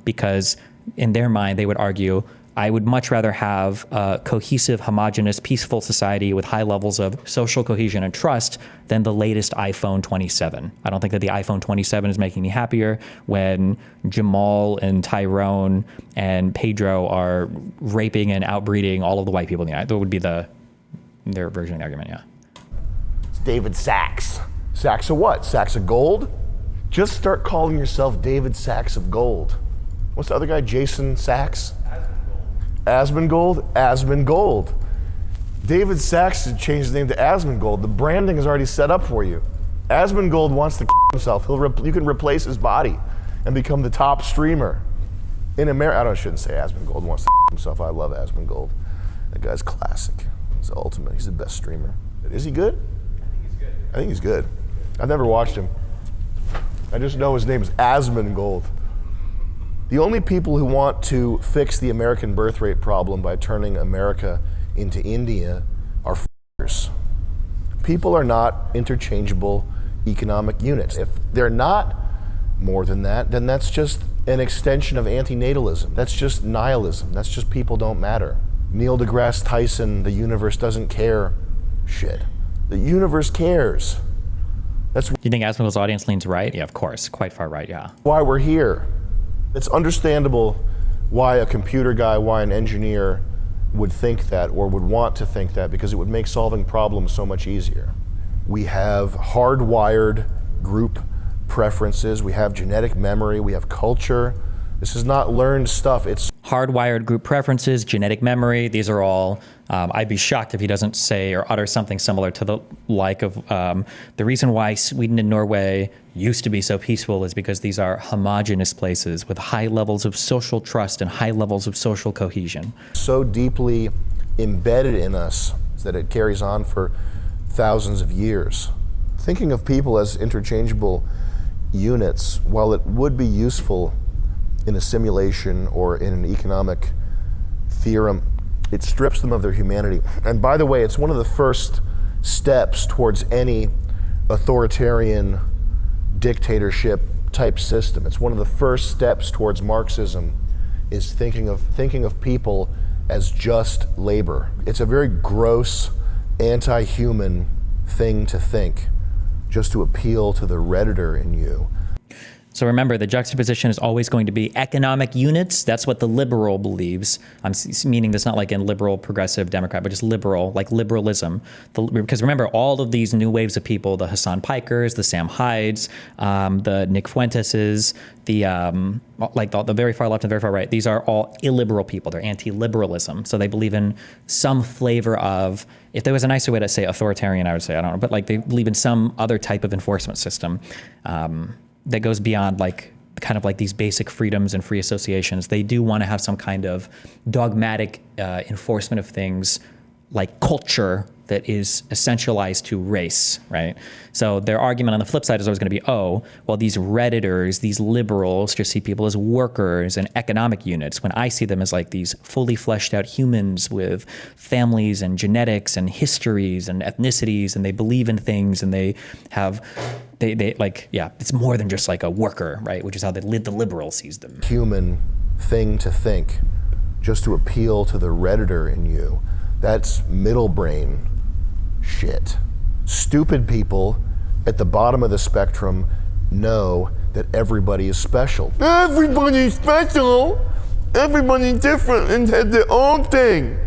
because in their mind, they would argue, I would much rather have a cohesive, homogenous, peaceful society with high levels of social cohesion and trust than the latest iPhone 27. I don't think that the iPhone 27 is making me happier when Jamal and Tyrone and Pedro are raping and outbreeding all of the white people in the United States. That would be their version of the argument, yeah. It's David Sacks. Sacks of what? Sacks of gold? Just start calling yourself David Sacks of gold. What's the other guy? Jason Sacks? Asmongold? Asmongold. David Sacks should change his name to Asmongold. The branding is already set up for you. Asmongold wants to himself. You can replace his body and become the top streamer in America. I shouldn't say Asmongold wants to himself. I love Asmongold. That guy's classic. He's the ultimate. He's the best streamer. Is he good? I think he's good. I've never watched him. I just know his name is Asmongold. The only people who want to fix the American birth rate problem by turning America into India are f***ers. People are not interchangeable economic units. If they're not more than that, then that's just an extension of antinatalism. That's just nihilism. That's just people don't matter. Neil deGrasse Tyson, the universe doesn't care shit. The universe cares. That's Do you think Asmongold's audience leans right? Yeah, of course. Quite far right, yeah. Why we're here. It's understandable why a computer guy, why an engineer would think that or would want to think that, because it would make solving problems so much easier. We have hardwired group preferences, we have genetic memory, we have culture. This is not learned stuff. It's hardwired group preferences, genetic memory. These are all, I'd be shocked if he doesn't say or utter something similar to the like of the reason why Sweden and Norway used to be so peaceful is because these are homogenous places with high levels of social trust and high levels of social cohesion. So deeply embedded in us that it carries on for thousands of years. Thinking of people as interchangeable units, while it would be useful in a simulation or in an economic theorem, it strips them of their humanity. And by the way, it's one of the first steps towards any authoritarian dictatorship type system. It's one of the first steps towards Marxism, is thinking of people as just labor. It's a very gross, anti-human thing to think, just to appeal to the Redditor in you. So remember, the juxtaposition is always going to be economic units. That's what the liberal believes. I'm meaning this not like in liberal, progressive, Democrat, but just liberal, like liberalism. Because remember, all of these new waves of people, the Hassan Pikers, the Sam Hydes, the Nick Fuenteses, the very far left and very far right, these are all illiberal people. They're anti-liberalism. So they believe in some flavor of, if there was a nicer way to say authoritarian, I would say, I don't know, but like they believe in some other type of enforcement system. That goes beyond like kind of like these basic freedoms and free associations. They do want to have some kind of dogmatic enforcement of things like culture that is essentialized to race, right? So their argument on the flip side is always going to be, oh, well, these Redditors, these liberals just see people as workers and economic units, when I see them as like these fully fleshed out humans with families and genetics and histories and ethnicities, and they believe in things, and they have, they like, yeah, it's more than just like a worker, right? Which is how the liberal sees them. Human thing to think, just to appeal to the Redditor in you. That's middle brain shit. Stupid people at the bottom of the spectrum know that everybody is special. Everybody's special. Everybody's different and has their own thing.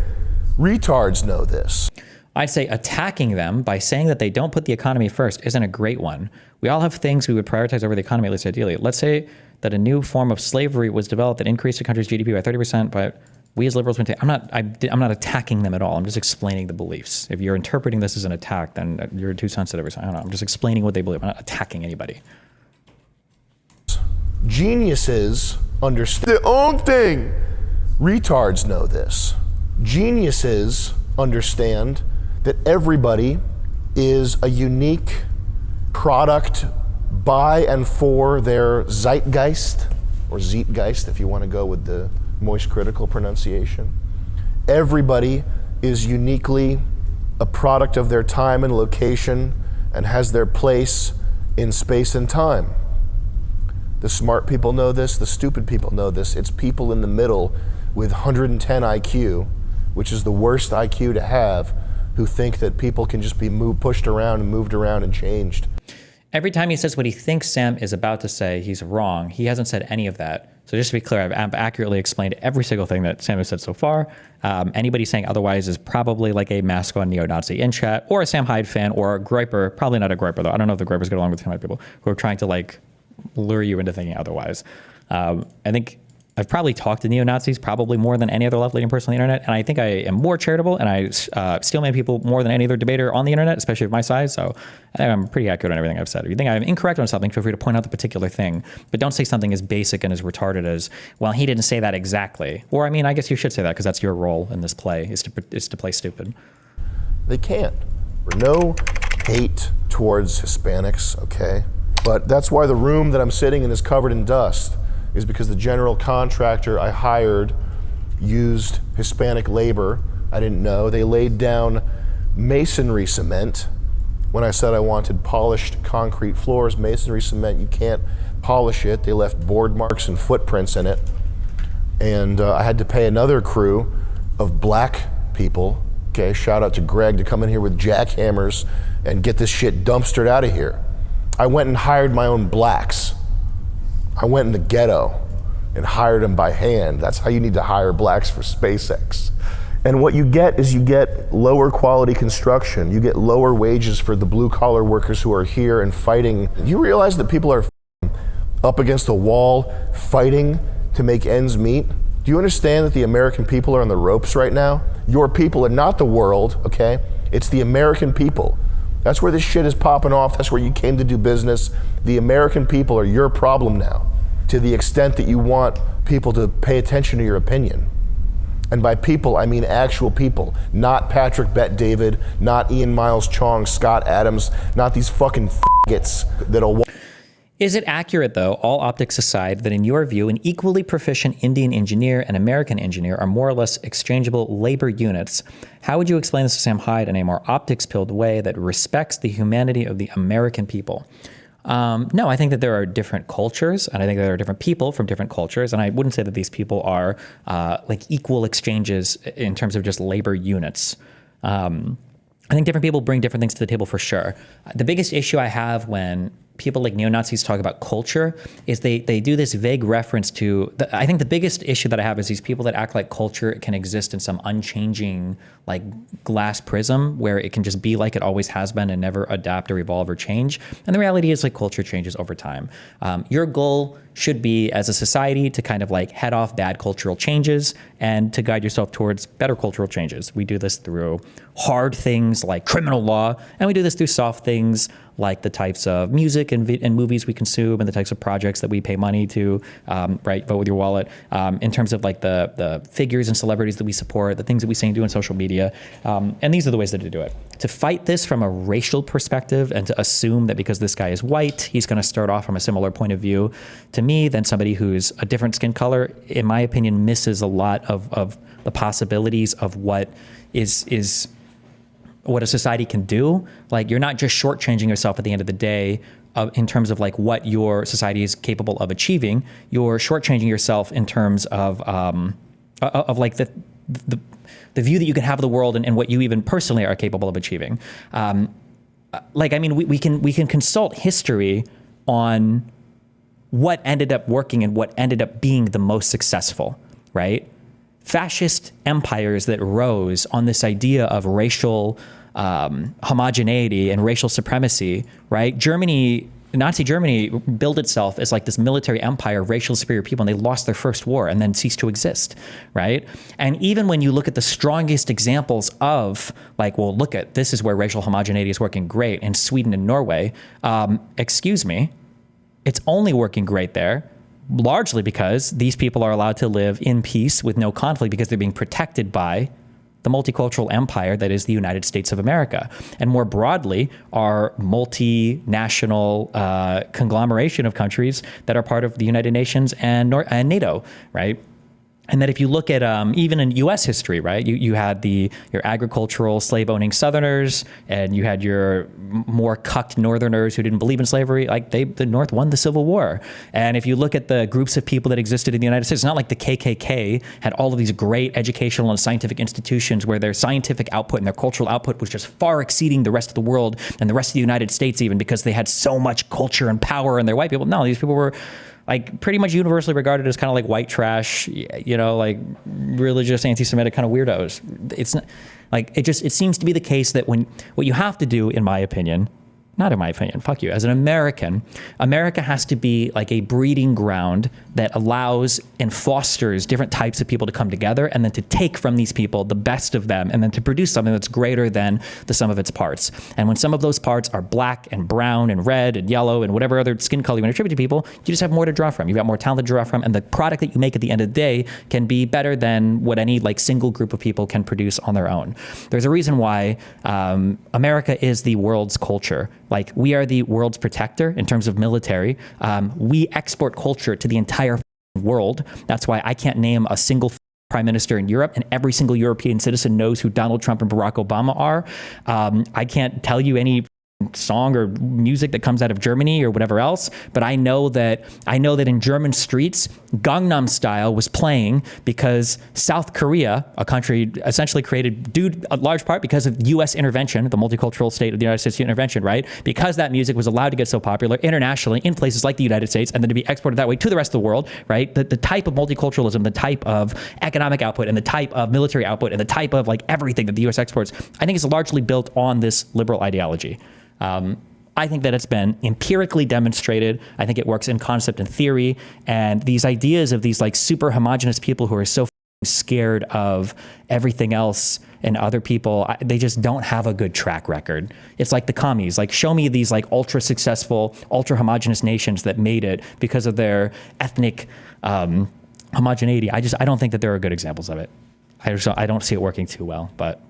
Retards know this. I'd say attacking them by saying that they don't put the economy first isn't a great one. We all have things we would prioritize over the economy, at least ideally. Let's say that a new form of slavery was developed that increased the country's GDP by 30%, but we as liberals, I'm not attacking them at all. I'm just explaining the beliefs. If you're interpreting this as an attack, then you're too sensitive or something. I don't know. I'm just explaining what they believe. I'm not attacking anybody. Geniuses understand their own thing. Retards know this. Geniuses understand that everybody is a unique product by and for their zeitgeist, or Zeitgeist if you want to go with the moist critical pronunciation. Everybody is uniquely a product of their time and location and has their place in space and time. The smart people know this, the stupid people know this. It's people in the middle with 110 IQ, which is the worst IQ to have, who think that people can just be pushed around and moved around and changed. Every time he says what he thinks Sam is about to say, he's wrong. He hasn't said any of that. So just to be clear, I've accurately explained every single thing that Sam has said so far. Anybody saying otherwise is probably like a Musk neo-Nazi in chat, or a Sam Hyde fan, or a groyper. Probably not a groyper though. I don't know if the groypers get along with Sam Hyde people who are trying to like lure you into thinking otherwise. I think I've probably talked to neo-Nazis probably more than any other left-leaning person on the internet, and I think I am more charitable, and I steal man people more than any other debater on the internet, especially of my size, so I think I'm pretty accurate on everything I've said. If you think I'm incorrect on something, feel free to point out the particular thing, but don't say something as basic and as retarded as, well, he didn't say that exactly. Or, I mean, I guess you should say that, because that's your role in this play, is to play stupid. They can't. No hate towards Hispanics, okay? But that's why the room that I'm sitting in is covered in dust, is because the general contractor I hired used Hispanic labor. I didn't know. They laid down masonry cement. When I said I wanted polished concrete floors, masonry cement, you can't polish it. They left board marks and footprints in it. And I had to pay another crew of black people, okay, shout out to Greg, to come in here with jackhammers and get this shit dumpstered out of here. I went and hired my own blacks. I went in the ghetto and hired them by hand. That's how you need to hire blacks for SpaceX. And what you get is you get lower quality construction. You get lower wages for the blue collar workers who are here and fighting. You realize that people are up against a wall fighting to make ends meet? Do you understand that the American people are on the ropes right now? Your people are not the world, okay? It's the American people. That's where this shit is popping off. That's where you came to do business. The American people are your problem now, to the extent that you want people to pay attention to your opinion. And by people, I mean actual people, not Patrick Bet-David, not Ian Miles Chong, Scott Adams, not these fucking faggots that'll... Is it accurate, though, all optics aside, that in your view, an equally proficient Indian engineer and American engineer are more or less exchangeable labor units? How would you explain this to Sam Hyde in a more optics-pilled way that respects the humanity of the American people? No, I think that there are different cultures, and I think there are different people from different cultures, and I wouldn't say that these people are like equal exchanges in terms of just labor units. I think different people bring different things to the table for sure. The biggest issue I have when people like neo-Nazis talk about culture is they do this vague reference to, I think the biggest issue that I have is these people that act like culture can exist in some unchanging like glass prism where it can just be like it always has been and never adapt or evolve or change. And the reality is like culture changes over time. Your goal should be as a society to kind of like head off bad cultural changes and to guide yourself towards better cultural changes. We do this through hard things like criminal law, and we do this through soft things like the types of music and movies we consume and the types of projects that we pay money to, right, vote with your wallet, in terms of like the figures and celebrities that we support, the things that we say and do on social media. And these are the ways that to do it. To fight this from a racial perspective and to assume that because this guy is white, he's going to start off from a similar point of view to me than somebody who's a different skin color, in my opinion, misses a lot of the possibilities of what is what a society can do. Like, you're not just shortchanging yourself at the end of the day in terms of like what your society is capable of achieving. You're shortchanging yourself in terms of like the view that you can have of the world and what you even personally are capable of achieving. Like, I mean, we can consult history on what ended up working and what ended up being the most successful, right? Fascist empires that rose on this idea of racial homogeneity and racial supremacy, right? Nazi Germany built itself as like this military empire of racial superior people, and they lost their first war and then ceased to exist, right? And even when you look at the strongest examples of like, well, look at, this is where racial homogeneity is working great in Sweden and Norway, excuse me, it's only working great there largely because these people are allowed to live in peace with no conflict because they're being protected by the multicultural empire that is the United States of America. And more broadly, our multinational conglomeration of countries that are part of the United Nations and NATO, right? And that if you look at even in U.S. history, right, you had your agricultural slave-owning Southerners, and you had your more cucked Northerners who didn't believe in slavery. Like the North won the Civil War. And if you look at the groups of people that existed in the United States, it's not like the KKK had all of these great educational and scientific institutions where their scientific output and their cultural output was just far exceeding the rest of the world and the rest of the United States even because they had so much culture and power and they're white people. No, these people were like pretty much universally regarded as kind of like white trash, you know, like religious, anti-Semitic kind of weirdos. It's not, like, it seems to be the case that what you have to do, in my opinion, not in my opinion, fuck you, as an American, America has to be like a breeding ground that allows and fosters different types of people to come together and then to take from these people the best of them and then to produce something that's greater than the sum of its parts. And when some of those parts are black and brown and red and yellow and whatever other skin color you want to attribute to people, you just have more to draw from. You've got more talent to draw from, and the product that you make at the end of the day can be better than what any like single group of people can produce on their own. There's a reason why America is the world's culture. Like, we are the world's protector in terms of military. We export culture to the entire world. That's why I can't name a single prime minister in Europe, and every single European citizen knows who Donald Trump and Barack Obama are. I can't tell you any song or music that comes out of Germany or whatever else, but I know that in German streets, Gangnam Style was playing because South Korea, a country essentially created due a large part because of U.S. intervention, the multicultural state of the United States intervention, right? Because that music was allowed to get so popular internationally in places like the United States and then to be exported that way to the rest of the world, right? The type of multiculturalism, the type of economic output and the type of military output and the type of like everything that the U.S. exports, I think is largely built on this liberal ideology. I think that it's been empirically demonstrated. I think it works in concept and theory. And these ideas of these like super homogenous people who are so scared of everything else and other people, they just don't have a good track record. It's like the commies. Like, show me these like ultra successful, ultra homogenous nations that made it because of their ethnic homogeneity. I don't think that there are good examples of it. I don't see it working too well, but.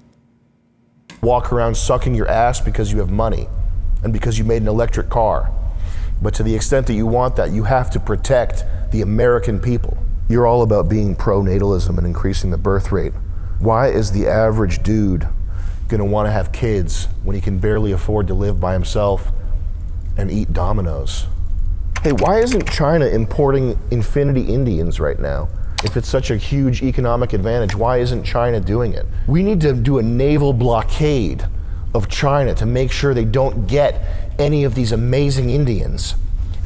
Walk around sucking your ass because you have money and because you made an electric car. But to the extent that you want that, you have to protect the American people. You're all about being pro-natalism and increasing the birth rate. Why is the average dude gonna wanna have kids when he can barely afford to live by himself and eat Domino's? Hey, why isn't China importing infinity Indians right now? If it's such a huge economic advantage, why isn't China doing it? We need to do a naval blockade of China to make sure they don't get any of these amazing Indians.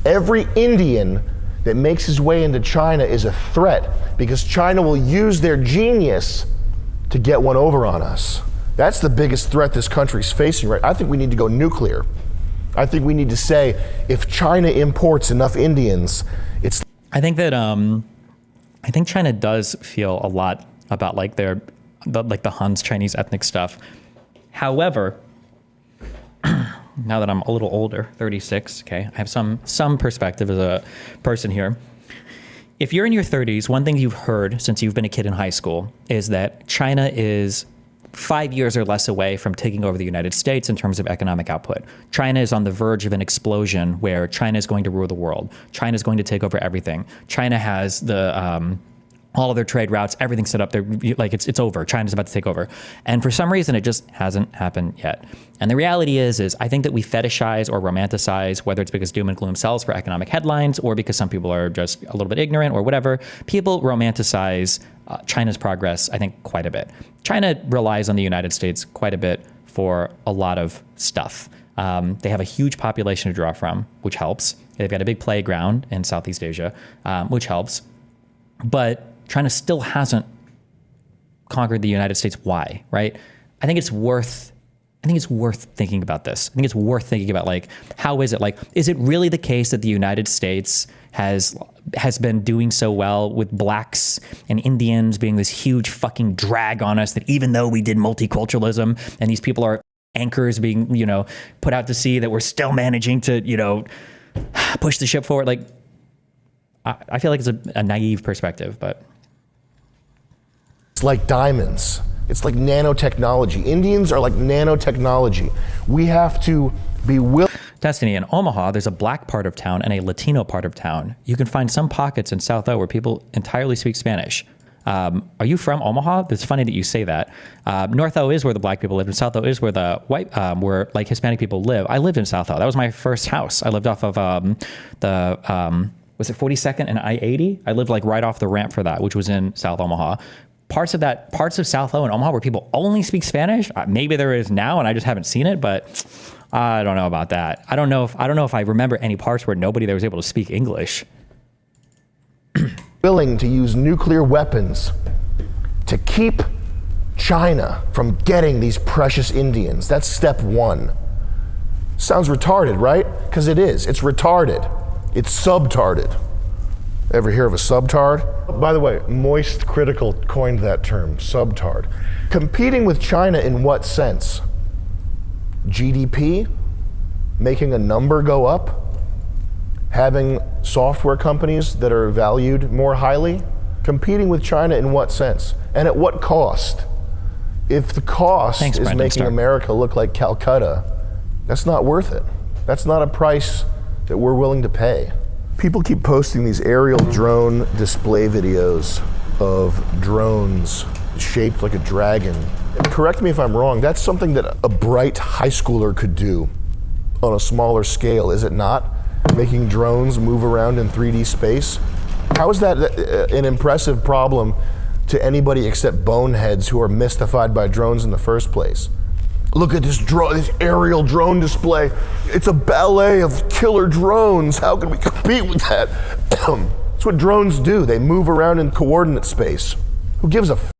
Every Indian that makes his way into China is a threat because China will use their genius to get one over on us. That's the biggest threat this country's facing, right? I think we need to go nuclear. I think we need to say, if China imports enough Indians, it's... I think that, I think China does feel a lot about like the Han's Chinese ethnic stuff. However, now that I'm a little older, 36, okay, I have some perspective as a person here. If you're in your 30s, one thing you've heard since you've been a kid in high school is that China is 5 years or less away from taking over the United States in terms of economic output. China is on the verge of an explosion where China is going to rule the world. China is going to take over everything. China has the all of their trade routes, everything set up. They're like it's over. China's about to take over, and for some reason, it just hasn't happened yet. And the reality is I think that we fetishize or romanticize, whether it's because doom and gloom sells for economic headlines or because some people are just a little bit ignorant or whatever. People romanticize China's progress, I think, quite a bit. China relies on the United States quite a bit for a lot of stuff. They have a huge population to draw from, which helps. They've got a big playground in Southeast Asia, which helps. But China still hasn't conquered the United States. Why, right? I think it's worth thinking about this. I think it's worth thinking about, like, how is it? Like, is it really the case that the United States has been doing so well with blacks and Indians being this huge fucking drag on us, that even though we did multiculturalism and these people are anchors being, put out to sea, that we're still managing to, push the ship forward? Like, I feel like it's a naive perspective, but... It's like diamonds. It's like nanotechnology. Indians are like nanotechnology. We have to be willing... Destiny, in Omaha, there's a black part of town and a Latino part of town. You can find some pockets in South O where people entirely speak Spanish. Are you from Omaha? It's funny that you say that. North O is where the black people live, and South O is where the white, where like Hispanic people live. I lived in South O. That was my first house. I lived off of was it 42nd and I-80? I lived like right off the ramp for that, which was in South Omaha. Parts of South O and Omaha where people only speak Spanish. Maybe there is now, and I just haven't seen it, but I don't know about that. I don't know if I remember any parts where nobody there was able to speak English. Willing to use nuclear weapons to keep China from getting these precious Indians. That's step one. Sounds retarded, right? Because it is. It's retarded. It's subtarded. Ever hear of a subtard? By the way, Moist Critical coined that term, subtard. Competing with China in what sense? GDP? Making a number go up? Having software companies that are valued more highly? Competing with China in what sense? And at what cost? If the cost is making America look like Calcutta, that's not worth it. That's not a price that we're willing to pay. People keep posting these aerial drone display videos of drones shaped like a dragon. Correct me if I'm wrong, that's something that a bright high schooler could do on a smaller scale, is it not? Making drones move around in 3D space. How is that an impressive problem to anybody except boneheads who are mystified by drones in the first place? Look at this aerial drone display. It's a ballet of killer drones. How can we compete with that? That's what drones do. They move around in coordinate space. Who gives a f?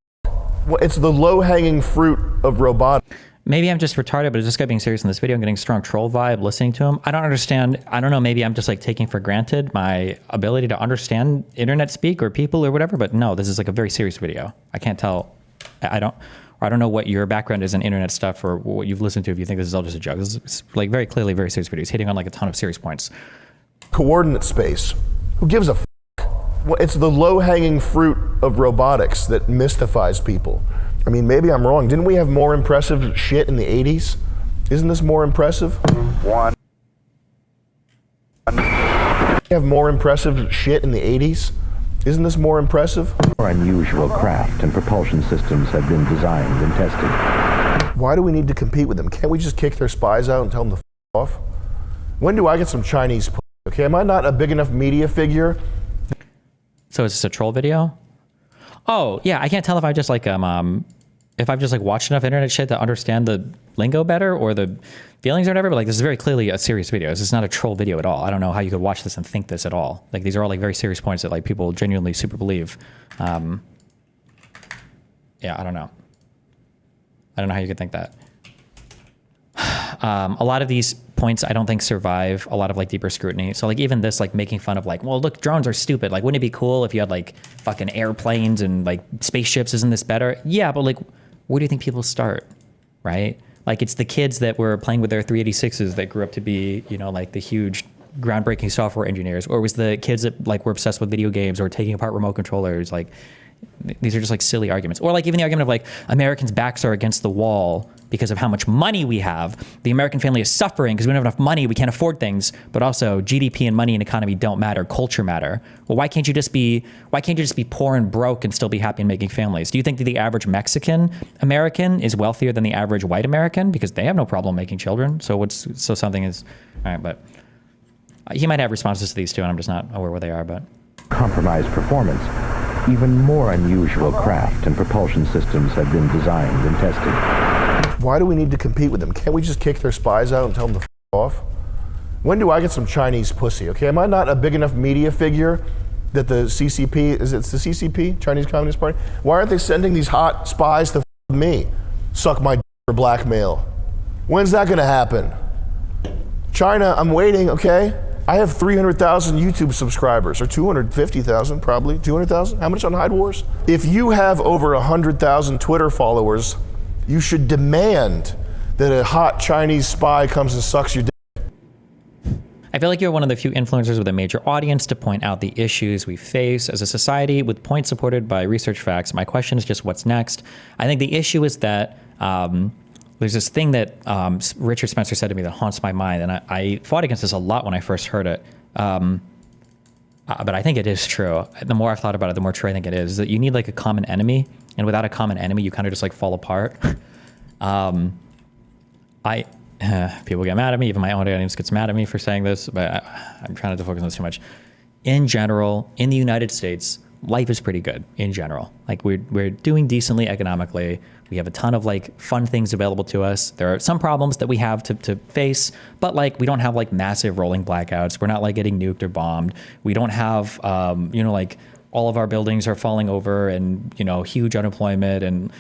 It's the low-hanging fruit of robotics. Maybe I'm just retarded, but this guy being serious in this video, I'm getting a strong troll vibe listening to him. I don't understand. I don't know. Maybe I'm just like taking for granted my ability to understand internet speak or people or whatever. But no, this is like a very serious video. I can't tell. I don't know what your background is in internet stuff or what you've listened to if you think this is all just a joke. This is like very clearly very serious video. He's hitting on like a ton of serious points. Coordinate space. Who gives a f? It's the low-hanging fruit of robotics that mystifies people. I mean, maybe I'm wrong. Didn't we have more impressive shit in the 80s? Isn't this more impressive? We have more impressive shit in the 80s? Isn't this more impressive? More unusual craft and propulsion systems have been designed and tested. Why do we need to compete with them? Can't we just kick their spies out and tell them to f off? When do I get some Chinese p? Okay, am I not a big enough media figure? So is this a troll video? Oh, yeah, I can't tell if I just like if I've just like watched enough internet shit to understand the lingo better or the feelings or whatever, but like this is very clearly a serious video. This is not a troll video at all. I don't know how you could watch this and think this at all. Like these are all like very serious points that like people genuinely super believe. Yeah, I don't know. I don't know how you could think that. A lot of these points I don't think survive a lot of like deeper scrutiny. So like even this like making fun of like, well, look, drones are stupid. Like, wouldn't it be cool if you had like fucking airplanes and like spaceships? Isn't this better? Yeah, but like, where do you think people start, right? Like it's the kids that were playing with their 386s that grew up to be, you know, like the huge groundbreaking software engineers, or it was the kids that like were obsessed with video games or taking apart remote controllers. Like these are just like silly arguments. Or like even the argument of like Americans' backs are against the wall because of how much money we have. The American family is suffering because we don't have enough money. We can't afford things, but also GDP and money and economy don't matter. Culture matter. Well, why can't you just be poor and broke and still be happy and making families? Do you think that the average Mexican American is wealthier than the average white American? Because they have no problem making children. So something is, all right, but he might have responses to these too, and I'm just not aware where they are, but. Compromised performance. Even more unusual craft and propulsion systems have been designed and tested. Why do we need to compete with them? Can't we just kick their spies out and tell them to f*** off? When do I get some Chinese pussy, okay? Am I not a big enough media figure that the CCP, it's the CCP, Chinese Communist Party? Why aren't they sending these hot spies to f*** me? Suck my d for blackmail. When's that gonna happen? China, I'm waiting, okay? I have 300,000 YouTube subscribers, or 250,000 probably, 200,000? How much on Hyde Wars? If you have over 100,000 Twitter followers, you should demand that a hot Chinese spy comes and sucks your dick. I feel like you're one of the few influencers with a major audience to point out the issues we face as a society with points supported by research facts. My question is just what's next? I think the issue is that there's this thing that Richard Spencer said to me that haunts my mind, and I fought against this a lot when I first heard it. But I think it is true. The more I've thought about it, the more true I think it is that you need like a common enemy, and without a common enemy, you kind of just like fall apart. People get mad at me. Even my own audience gets mad at me for saying this, but I'm trying not to focus on this too much. In general, in the United States, life is pretty good in general. Like we're doing decently economically. We have a ton of like fun things available to us. There are some problems that we have to face, but like we don't have like massive rolling blackouts. We're not like getting nuked or bombed. We don't have, like all of our buildings are falling over and, huge unemployment and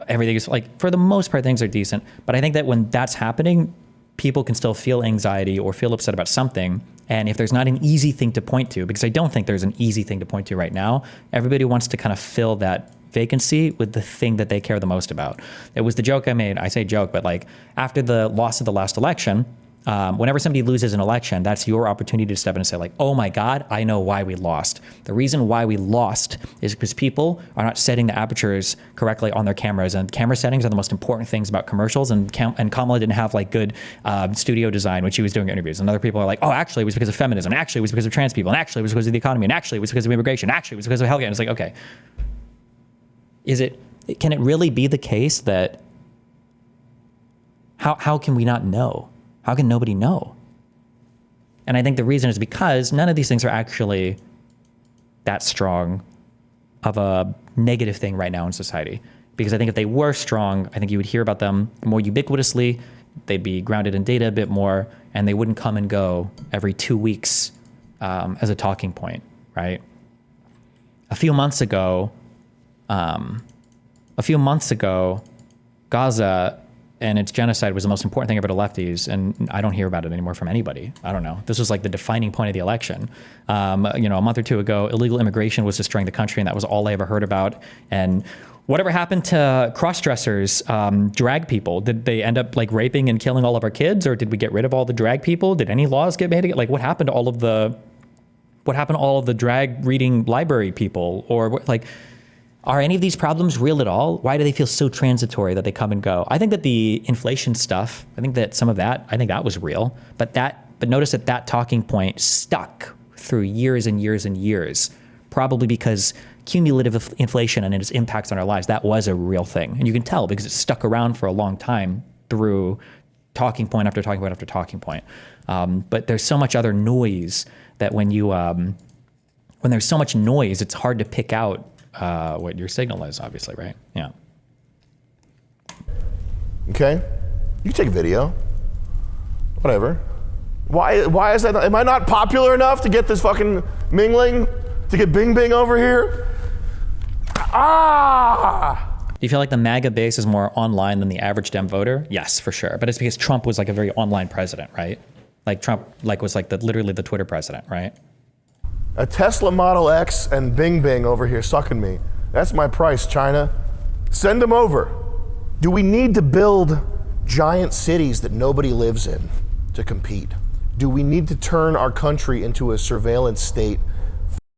everything is like, for the most part, things are decent. But I think that when that's happening, people can still feel anxiety or feel upset about something. And if there's not an easy thing to point to, because I don't think there's an easy thing to point to right now, everybody wants to kind of fill that vacancy with the thing that they care the most about. It was the joke I made. I say joke, but like after the loss of the last election, whenever somebody loses an election, that's your opportunity to step in and say like, oh my God, I know why we lost. The reason why we lost is because people are not setting the apertures correctly on their cameras, and camera settings are the most important things about commercials, and Kamala didn't have like good studio design when she was doing interviews. And other people are like, oh, actually it was because of feminism, and actually it was because of trans people, and actually it was because of the economy, and actually it was because of immigration, and actually it was because of healthcare. And it's like, okay, can it really be the case that, how can we not know? How can nobody know? And I think the reason is because none of these things are actually that strong of a negative thing right now in society. Because I think if they were strong, I think you would hear about them more ubiquitously, they'd be grounded in data a bit more, and they wouldn't come and go every 2 weeks as a talking point, right? A few months ago, Gaza and its genocide was the most important thing ever to lefties, and I don't hear about it anymore from anybody. I don't know. This was like the defining point of the election. A month or two ago, illegal immigration was destroying the country, and that was all I ever heard about. And whatever happened to cross-dressers, drag people? Did they end up like raping and killing all of our kids, or did we get rid of all the drag people? Did any laws get made? Like, what happened to all of the drag reading library people? Or like, are any of these problems real at all? Why do they feel so transitory that they come and go? I think that the inflation stuff, I think that that was real, but notice that talking point stuck through years and years and years, probably because cumulative inflation and its impacts on our lives, that was a real thing. And you can tell because it stuck around for a long time through talking point after talking point after talking point. But there's so much other noise that when there's so much noise, it's hard to pick out what your signal is, obviously, right? Yeah. Okay? You take video. Whatever. Why is that? Am I not popular enough to get this fucking mingling? To get Bing Bing over here? Do you feel like the MAGA base is more online than the average Dem voter? Yes, for sure. But it's because Trump was like a very online president, right? Like Trump was like literally the Twitter president, right? A Tesla Model X and Bing Bing over here sucking me. That's my price, China. Send them over. Do we need to build giant cities that nobody lives in to compete? Do we need to turn our country into a surveillance state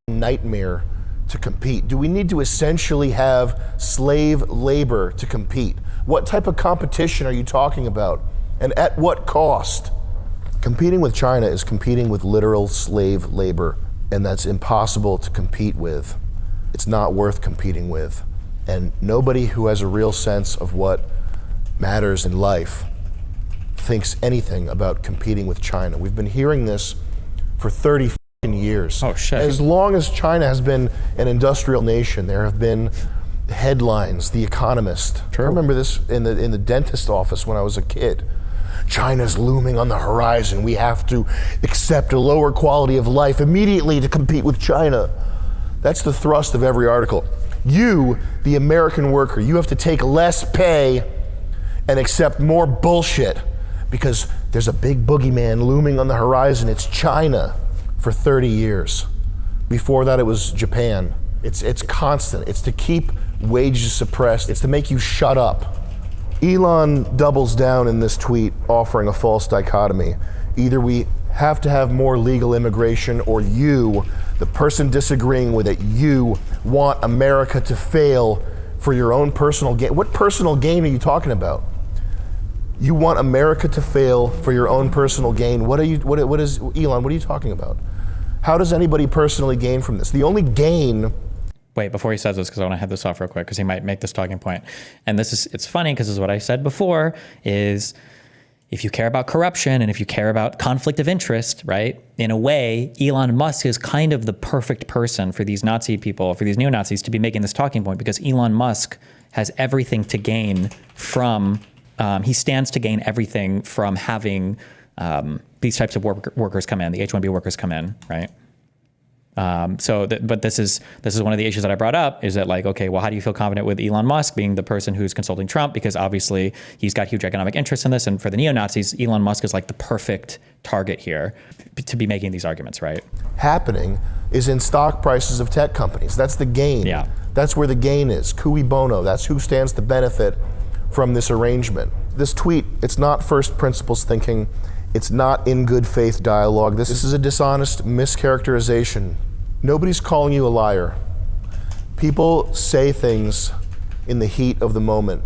nightmare to compete? Do we need to essentially have slave labor to compete? What type of competition are you talking about? And at what cost? Competing with China is competing with literal slave labor, and that's impossible to compete with. It's not worth competing with. And nobody who has a real sense of what matters in life thinks anything about competing with China. We've been hearing this for 30 years. Oh shit. As long as China has been an industrial nation, there have been headlines, The Economist. True. I remember this in the dentist office when I was a kid. China's looming on the horizon. We have to accept a lower quality of life immediately to compete with China. That's the thrust of every article. You, the American worker, you have to take less pay and accept more bullshit because there's a big boogeyman looming on the horizon. It's China. For 30 years. Before that, it was Japan. It's constant. It's to keep wages suppressed. It's to make you shut up. Elon doubles down in this tweet, offering a false dichotomy. Either we have to have more legal immigration, or you, the person disagreeing with it, you want America to fail for your own personal gain. What personal gain are you talking about? You want America to fail for your own personal gain. What is Elon, what are you talking about? How does anybody personally gain from this? The only gain... Wait, before he says this, because I want to head this off real quick, because he might make this talking point. And it's funny, because this is what I said before, is if you care about corruption and if you care about conflict of interest, right? In a way, Elon Musk is kind of the perfect person for these Nazi people, for these neo-Nazis to be making this talking point, because Elon Musk has everything to gain from... he stands to gain everything from having these types of workers come in, the H-1B workers come in, right? But this is one of the issues that I brought up, is that like, okay, well, how do you feel confident with Elon Musk being the person who's consulting Trump? Because obviously he's got huge economic interest in this. And for the neo-Nazis, Elon Musk is like the perfect target here to be making these arguments, right? Happening is in stock prices of tech companies. That's the gain. Yeah. That's where the gain is. Cui bono. That's who stands to benefit from this arrangement. This tweet, it's not first principles thinking. It's not in good faith dialogue. This is a dishonest mischaracterization. Nobody's calling you a liar. People say things in the heat of the moment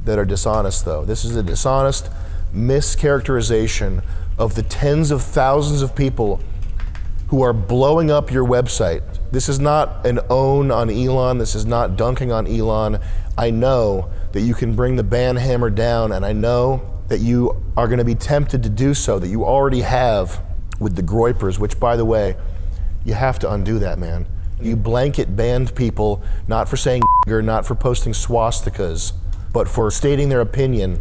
that are dishonest, though. This is a dishonest mischaracterization of the tens of thousands of people who are blowing up your website. This is not an own on Elon. This is not dunking on Elon. I know that you can bring the ban hammer down, and I know that you are going to be tempted to do so, that you already have with the groypers, which, by the way, you have to undo that, man. You blanket banned people, not for saying or not for posting swastikas, but for stating their opinion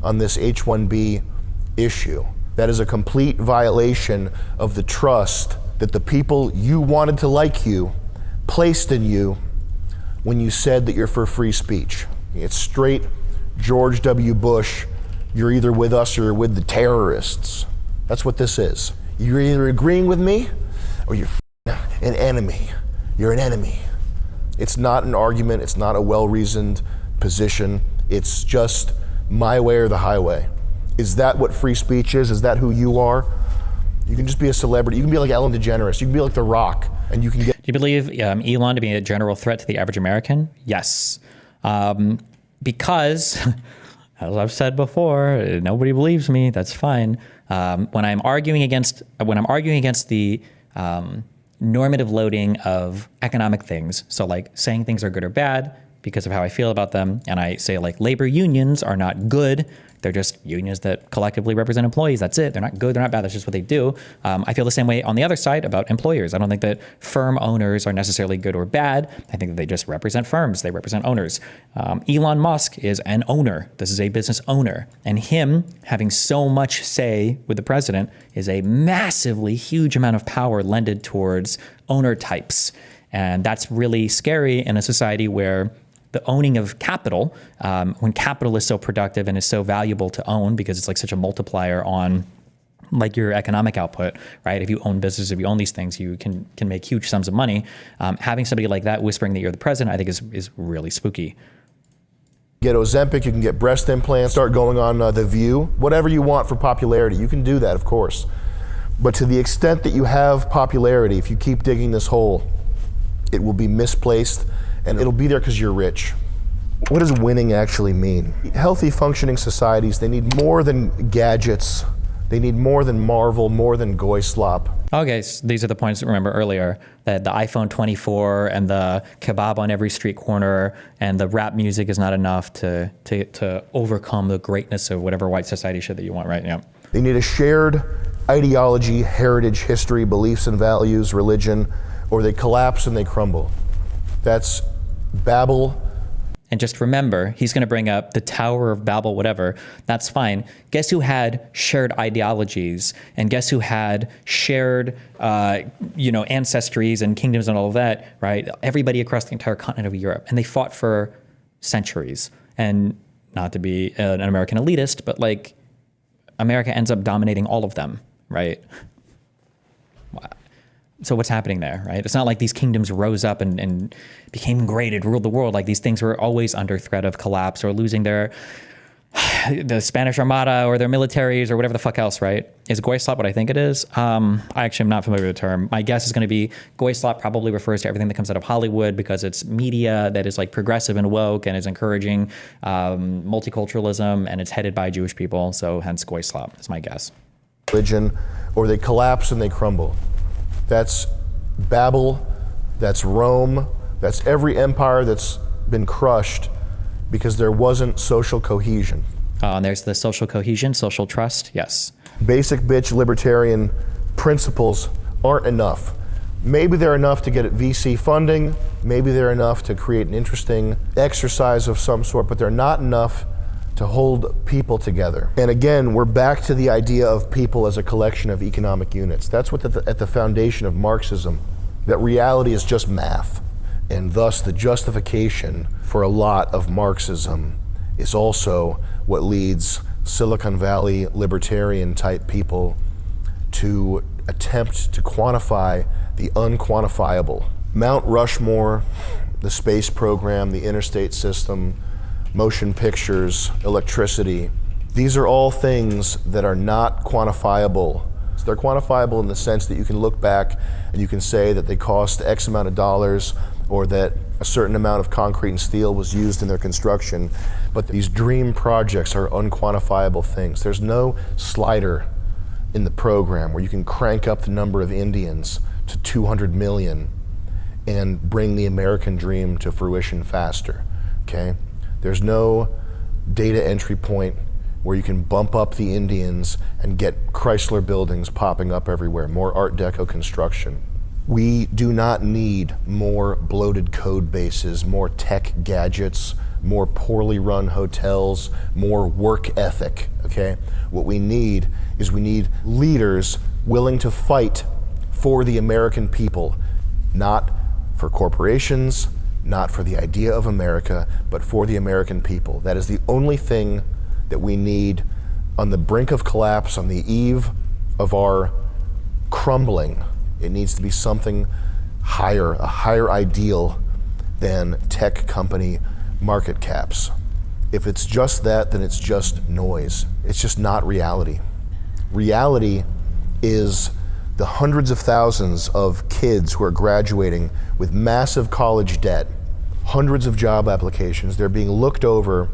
on this H-1B issue. That is a complete violation of the trust that the people you wanted to like you placed in you when you said that you're for free speech. It's straight George W. Bush, you're either with us or you're with the terrorists. That's what this is. You're either agreeing with me or you're an enemy. You're an enemy. It's not an argument. It's not a well-reasoned position. It's just my way or the highway. Is that what free speech is? Is that who you are? You can just be a celebrity. You can be like Ellen DeGeneres. You can be like The Rock, and you can get... Do you believe Elon to be a general threat to the average American? Yes. Because, as I've said before, nobody believes me. That's fine. When I'm arguing against the normative loading of economic things, so like saying things are good or bad, because of how I feel about them. And I say like labor unions are not good. They're just unions that collectively represent employees. That's it. They're not good. They're not bad. That's just what they do. I feel the same way on the other side about employers. I don't think that firm owners are necessarily good or bad. I think that they just represent firms. They represent owners. Elon Musk is an owner. This is a business owner. And him having so much say with the president is a massively huge amount of power lended towards owner types. And that's really scary in a society where the owning of capital, when capital is so productive and is so valuable to own because it's like such a multiplier on like your economic output, right? If you own business, if you own these things, you can make huge sums of money. Having somebody like that whispering that you're the president, I think is really spooky. Get Ozempic, you can get breast implants, start going on The View, whatever you want for popularity. You can do that, of course. But to the extent that you have popularity, if you keep digging this hole, it will be misplaced. And it'll be there because you're rich. What does winning actually mean? Healthy, functioning societies, they need more than gadgets. They need more than Marvel, more than goy slop. Okay, so these are the points to remember earlier, that the iPhone 24 and the kebab on every street corner and the rap music is not enough to overcome the greatness of whatever white society shit that you want, right? Yeah. They need a shared ideology, heritage, history, beliefs and values, religion, or they collapse and they crumble. That's Babel. And just remember, he's going to bring up the Tower of Babel, whatever. That's fine. Guess who had shared ideologies? And guess who had shared, ancestries and kingdoms and all of that, right? Everybody across the entire continent of Europe. And they fought for centuries. And not to be an American elitist, but like America ends up dominating all of them, right? So what's happening there, right? It's not like these kingdoms rose up and became great and ruled the world. Like these things were always under threat of collapse or losing the Spanish Armada or their militaries or whatever the fuck else, right? Is goy slop what I think it is? I actually am not familiar with the term. My guess is going to be goy slop probably refers to everything that comes out of Hollywood because it's media that is like progressive and woke and is encouraging multiculturalism and it's headed by Jewish people. So hence goy slop is my guess. Religion, or they collapse and they crumble. That's Babel, that's Rome, that's every empire that's been crushed because there wasn't social cohesion. And there's the social cohesion, social trust, yes. Basic bitch libertarian principles aren't enough. Maybe they're enough to get at VC funding, maybe they're enough to create an interesting exercise of some sort, but they're not enough to hold people together. And again, we're back to the idea of people as a collection of economic units. That's what at the foundation of Marxism, that reality is just math. And thus the justification for a lot of Marxism is also what leads Silicon Valley libertarian type people to attempt to quantify the unquantifiable. Mount Rushmore, the space program, the interstate system, motion pictures, electricity. These are all things that are not quantifiable. So they're quantifiable in the sense that you can look back and you can say that they cost X amount of dollars or that a certain amount of concrete and steel was used in their construction. But these dream projects are unquantifiable things. There's no slider in the program where you can crank up the number of Indians to 200 million and bring the American dream to fruition faster, okay? There's no data entry point where you can bump up the Indians and get Chrysler buildings popping up everywhere, more Art Deco construction. We do not need more bloated code bases, more tech gadgets, more poorly run hotels, more work ethic, okay? What we need is leaders willing to fight for the American people, not for corporations, not for the idea of America, but for the American people. That is the only thing that we need on the brink of collapse, on the eve of our crumbling. It needs to be something higher, a higher ideal than tech company market caps. If it's just that, then it's just noise. It's just not reality. Reality is the hundreds of thousands of kids who are graduating with massive college debt, hundreds of job applications. They're being looked over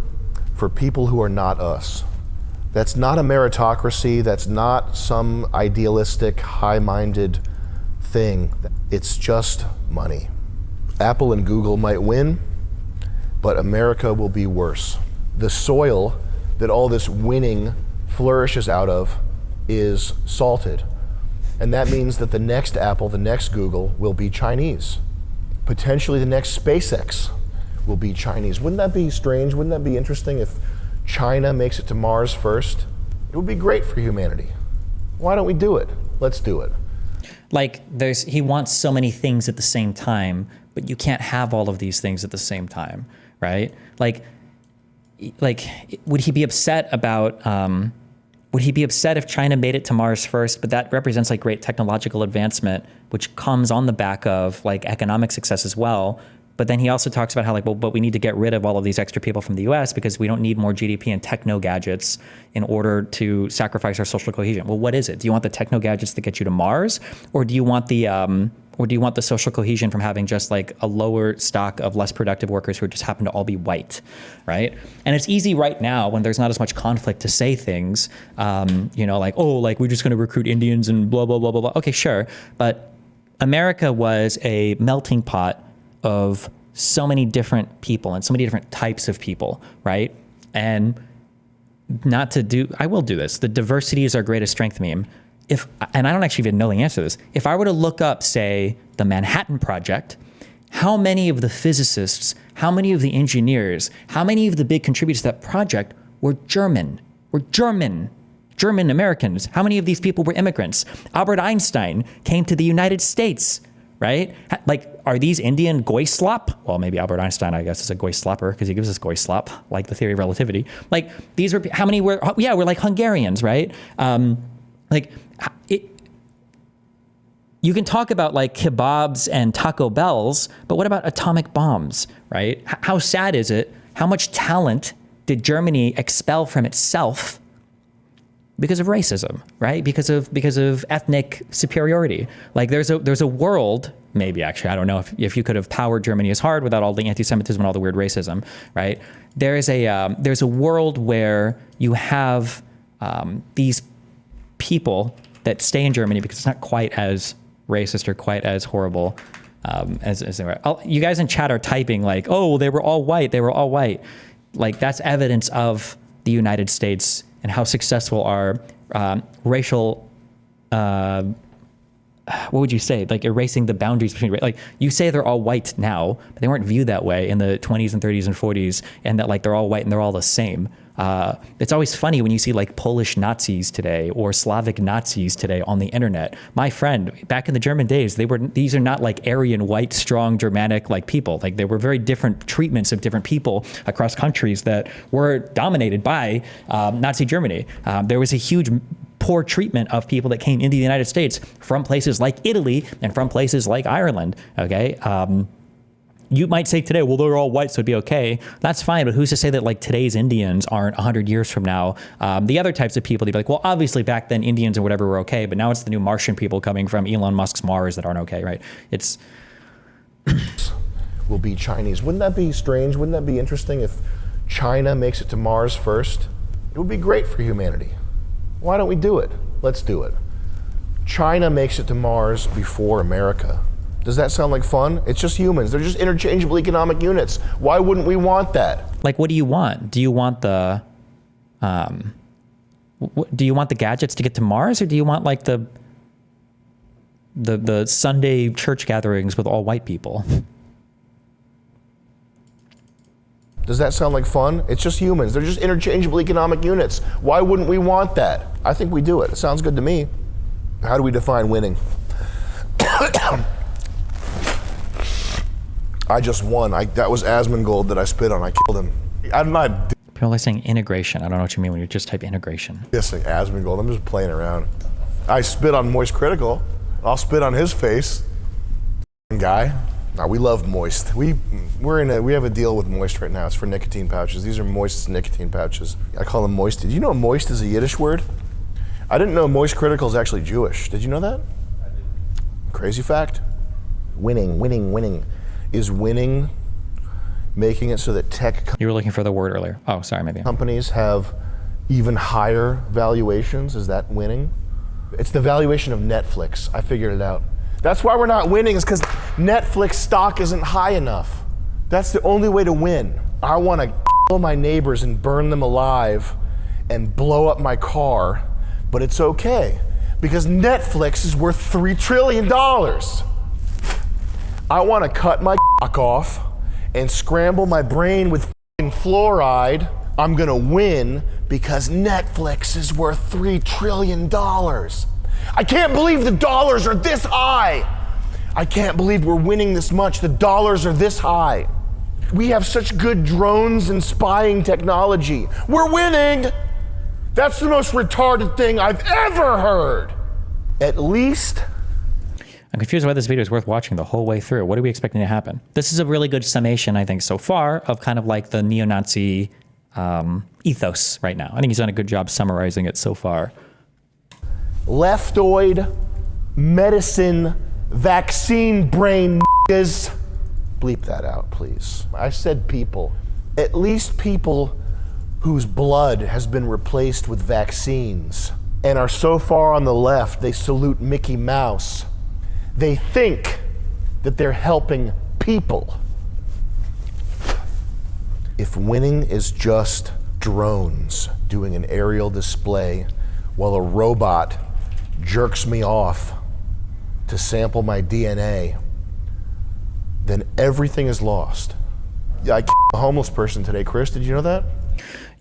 for people who are not us. That's not a meritocracy. That's not some idealistic, high-minded thing. It's just money. Apple and Google might win. but America will be worse. The soil that all this winning flourishes out of is salted. And that means that the next Apple, the next Google will be Chinese. Potentially the next SpaceX will be Chinese. Wouldn't that be strange? Wouldn't that be interesting if China makes it to Mars first? It would be great for humanity. Why don't we do it? Let's do it. Like he wants so many things at the same time, but you can't have all of these things at the same time, right? Like, would he be upset about, would he be upset if China made it to Mars first? But that represents like great technological advancement, which comes on the back of like economic success as well. But then he also talks about how like, well, but we need to get rid of all of these extra people from the US because we don't need more GDP and techno gadgets in order to sacrifice our social cohesion. Well, what is it? Do you want the techno gadgets to get you to Mars? Or do you want the social cohesion from having just like a lower stock of less productive workers who just happen to all be white, right? And it's easy right now when there's not as much conflict to say things, like, oh, like we're just going to recruit Indians and blah, blah, blah, blah, blah. Okay, sure. But America was a melting pot of so many different people and so many different types of people, right? And I will do this. The diversity is our greatest strength meme. And I don't actually even know the answer to this. If I were to look up, say, the Manhattan Project, how many of the physicists, how many of the engineers, how many of the big contributors to that project were German Americans? How many of these people were immigrants? Albert Einstein came to the United States, right? Like, are these Indian goy slop? Well, maybe Albert Einstein, I guess, is a goy slopper because he gives us goy slop, like the theory of relativity. Like, these were, how many were, yeah, we're like Hungarians, right? You can talk about like kebabs and Taco Bells, but what about atomic bombs, right? How sad is it? How much talent did Germany expel from itself because of racism, right? Because of ethnic superiority. Like there's a world, maybe actually, I don't know if you could have powered Germany as hard without all the anti-Semitism and all the weird racism, right? There's a world where you have these people that stay in Germany because it's not quite as racist or quite as horrible as they were. You guys in chat are typing like, oh, they were all white. Like that's evidence of the United States and how successful our racial, what would you say? Like erasing the boundaries between, like you say they're all white now, but they weren't viewed that way in the 20s and 30s and 40s, and that like they're all white and they're all the same. It's always funny when you see like Polish Nazis today or Slavic Nazis today on the internet. My friend, back in the German days, these are not like Aryan, white, strong, Germanic like people. Like they were very different treatments of different people across countries that were dominated by Nazi Germany. There was a huge poor treatment of people that came into the United States from places like Italy and from places like Ireland, okay? You might say today, well, they're all white, so it'd be okay. That's fine, but who's to say that like today's Indians aren't 100 years from now? The other types of people, they'd be like, well, obviously back then Indians or whatever were okay, but now it's the new Martian people coming from Elon Musk's Mars that aren't okay, right? It's... will be Chinese. Wouldn't that be strange? Wouldn't that be interesting if China makes it to Mars first? It would be great for humanity. Why don't we do it? Let's do it. China makes it to Mars before America. Does that sound like fun? It's just humans. They're just interchangeable economic units. Why wouldn't we want that? Like, what do you want? Do you want the gadgets to get to Mars, or do you want like the Sunday church gatherings with all white people? Does that sound like fun? It's just humans. They're just interchangeable economic units. Why wouldn't we want that? I think we do it. It sounds good to me. How do we define winning? I just won. That was Asmongold that I spit on. I killed him. I'm not. People are saying integration. I don't know what you mean when you just type integration. Yes, like Asmongold. I'm just playing around. I spit on Moist Critical. I'll spit on his face. Guy. No, we love Moist. We have a deal with Moist right now. It's for nicotine pouches. These are Moist's nicotine pouches. I call them Moist. Did you know Moist is a Yiddish word? I didn't know Moist Critical is actually Jewish. Did you know that? I did. Crazy fact. Winning. Is winning making it so that tech You were looking for the word earlier. Oh, sorry, maybe. Companies have even higher valuations? Is that winning? It's the valuation of Netflix. I figured it out. That's why we're not winning, is because Netflix stock isn't high enough. That's the only way to win. I want to kill my neighbors and burn them alive and blow up my car, but it's okay because Netflix is worth $3 trillion. I want to cut my cock off and scramble my brain with fluoride. I'm gonna win because Netflix is worth $3 trillion. I can't believe the dollars are this high. I can't believe we're winning this much. The dollars are this high. We have such good drones and spying technology. We're winning. That's the most retarded thing I've ever heard. At least. I'm confused why this video is worth watching the whole way through. What are we expecting to happen? This is a really good summation, I think, so far of kind of like the neo-Nazi ethos right now. I think he's done a good job summarizing it so far. Leftoid, medicine, vaccine brain niggas. Bleep that out, please. I said people. At least people whose blood has been replaced with vaccines and are so far on the left, they salute Mickey Mouse. They think that they're helping people. If winning is just drones doing an aerial display while a robot jerks me off to sample my DNA, then everything is lost. I killed a homeless person today, Chris. Did you know that?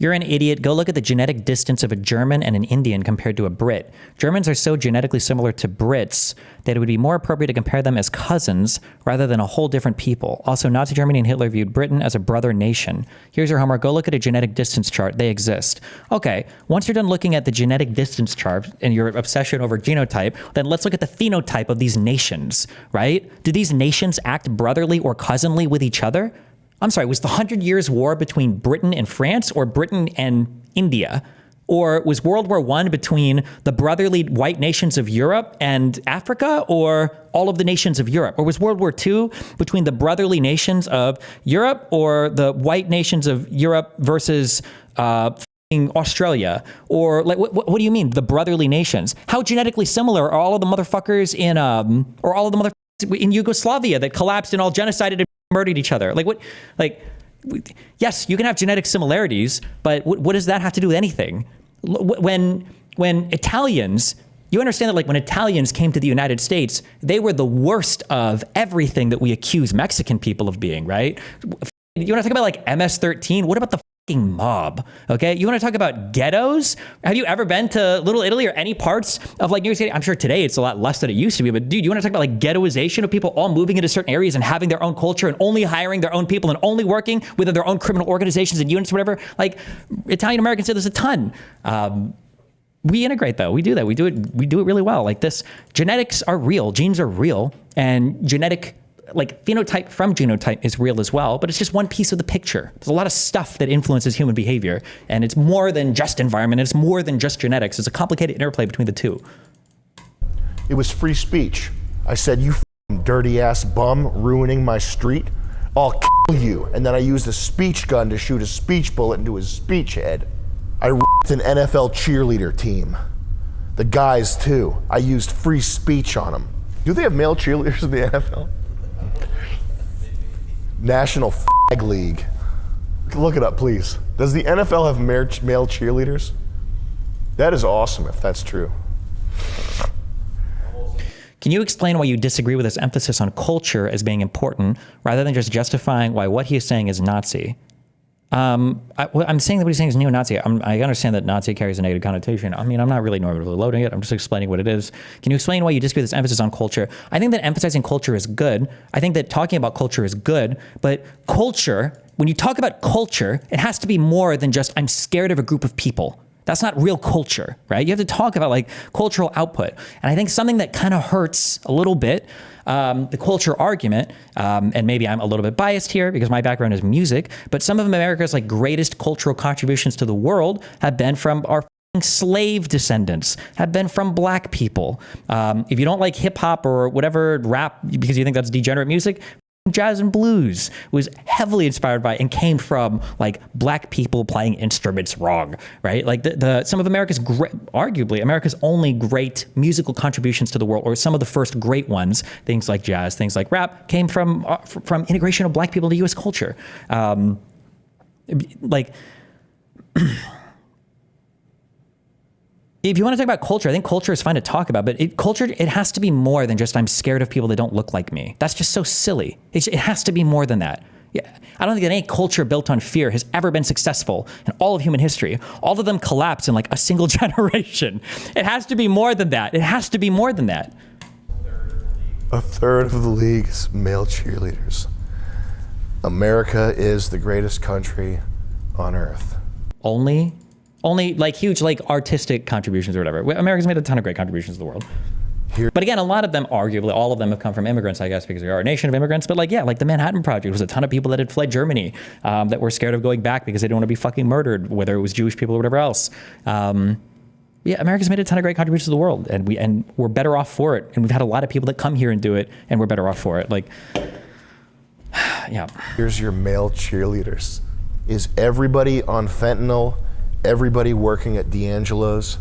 You're an idiot. Go look at the genetic distance of a German and an Indian compared to a Brit. Germans are so genetically similar to Brits that it would be more appropriate to compare them as cousins rather than a whole different people. Also, Nazi Germany and Hitler viewed Britain as a brother nation. Here's your homework. Go look at a genetic distance chart. They exist. Okay, once you're done looking at the genetic distance chart and your obsession over genotype, then let's look at the phenotype of these nations, right? Do these nations act brotherly or cousinly with each other? I'm sorry, was the 100 Years' War between Britain and France or Britain and India? Or was World War I between the brotherly white nations of Europe and Africa or all of the nations of Europe? Or was World War II between the brotherly nations of Europe or the white nations of Europe versus Australia? Or like, what do you mean, the brotherly nations? How genetically similar are all of the motherfuckers in Yugoslavia that collapsed and all genocided and murdered each other? Like what? Like, yes, you can have genetic similarities, but what does that have to do with anything? When Italians, you understand that like when Italians came to the United States, they were the worst of everything that we accuse Mexican people of being, right? You want to talk about like MS-13? What about the fucking mob? Okay, you want to talk about ghettos? Have you ever been to Little Italy or any parts of like New York City? I'm sure today it's a lot less than it used to be, but dude, you want to talk about like ghettoization of people all moving into certain areas and having their own culture and only hiring their own people and only working within their own criminal organizations and units or whatever? Like Italian Americans do this a ton. We integrate though. We do that. We do it really well. Like this, genetics are real. Genes are real, and genetic like phenotype from genotype is real as well, but it's just one piece of the picture. There's a lot of stuff that influences human behavior, and it's more than just environment. It's more than just genetics. It's a complicated interplay between the two. It was free speech. I said, you dirty ass bum ruining my street, I'll kill you. And then I used a speech gun to shoot a speech bullet into his speech head. I ripped an NFL cheerleader team. The guys too. I used free speech on them. Do they have male cheerleaders in the NFL? National Flag League. Look it up, please. Does the NFL have male cheerleaders? That is awesome if that's true. Can you explain why you disagree with his emphasis on culture as being important rather than just justifying why what he is saying is Nazi? I'm saying that what he's saying is neo-Nazi. I understand that Nazi carries a negative connotation. I mean, I'm not really normatively loading it. I'm just explaining what it is. Can you explain why you disagree with this emphasis on culture? I think that emphasizing culture is good. I think that talking about culture is good. But culture, when you talk about culture, it has to be more than just I'm scared of a group of people. That's not real culture, right? You have to talk about like cultural output. And I think something that kind of hurts a little bit, the culture argument, and maybe I'm a little bit biased here because my background is music, but some of America's like greatest cultural contributions to the world have been from our slave descendants, have been from black people. If you don't like hip hop or whatever rap because you think that's degenerate music, jazz and blues was heavily inspired by and came from like black people playing instruments wrong, right? Like some of America's arguably America's only great musical contributions to the world, or some of the first great ones, things like jazz, things like rap, came from integration of black people into U.S. culture. Like, if you want to talk about culture, I think culture is fine to talk about, but culture, it has to be more than just I'm scared of people that don't look like me. That's just so silly. It has to be more than that. Yeah, I don't think that any culture built on fear has ever been successful in all of human history. All of them collapse in like a single generation. It has to be more than that. It has to be more than that. A third of the league is male cheerleaders. America is the greatest country on earth. Only like huge like artistic contributions or whatever. America's made a ton of great contributions to the world. But again, a lot of them, arguably, all of them have come from immigrants, I guess, because we are a nation of immigrants. But like, yeah, like the Manhattan Project was a ton of people that had fled Germany that were scared of going back because they didn't want to be fucking murdered, whether it was Jewish people or whatever else. Yeah, America's made a ton of great contributions to the world, and we're better off for it. And we've had a lot of people that come here and do it, and we're better off for it. Like, yeah. Here's your male cheerleaders. Is everybody on fentanyl? Everybody working at D'Angelo's?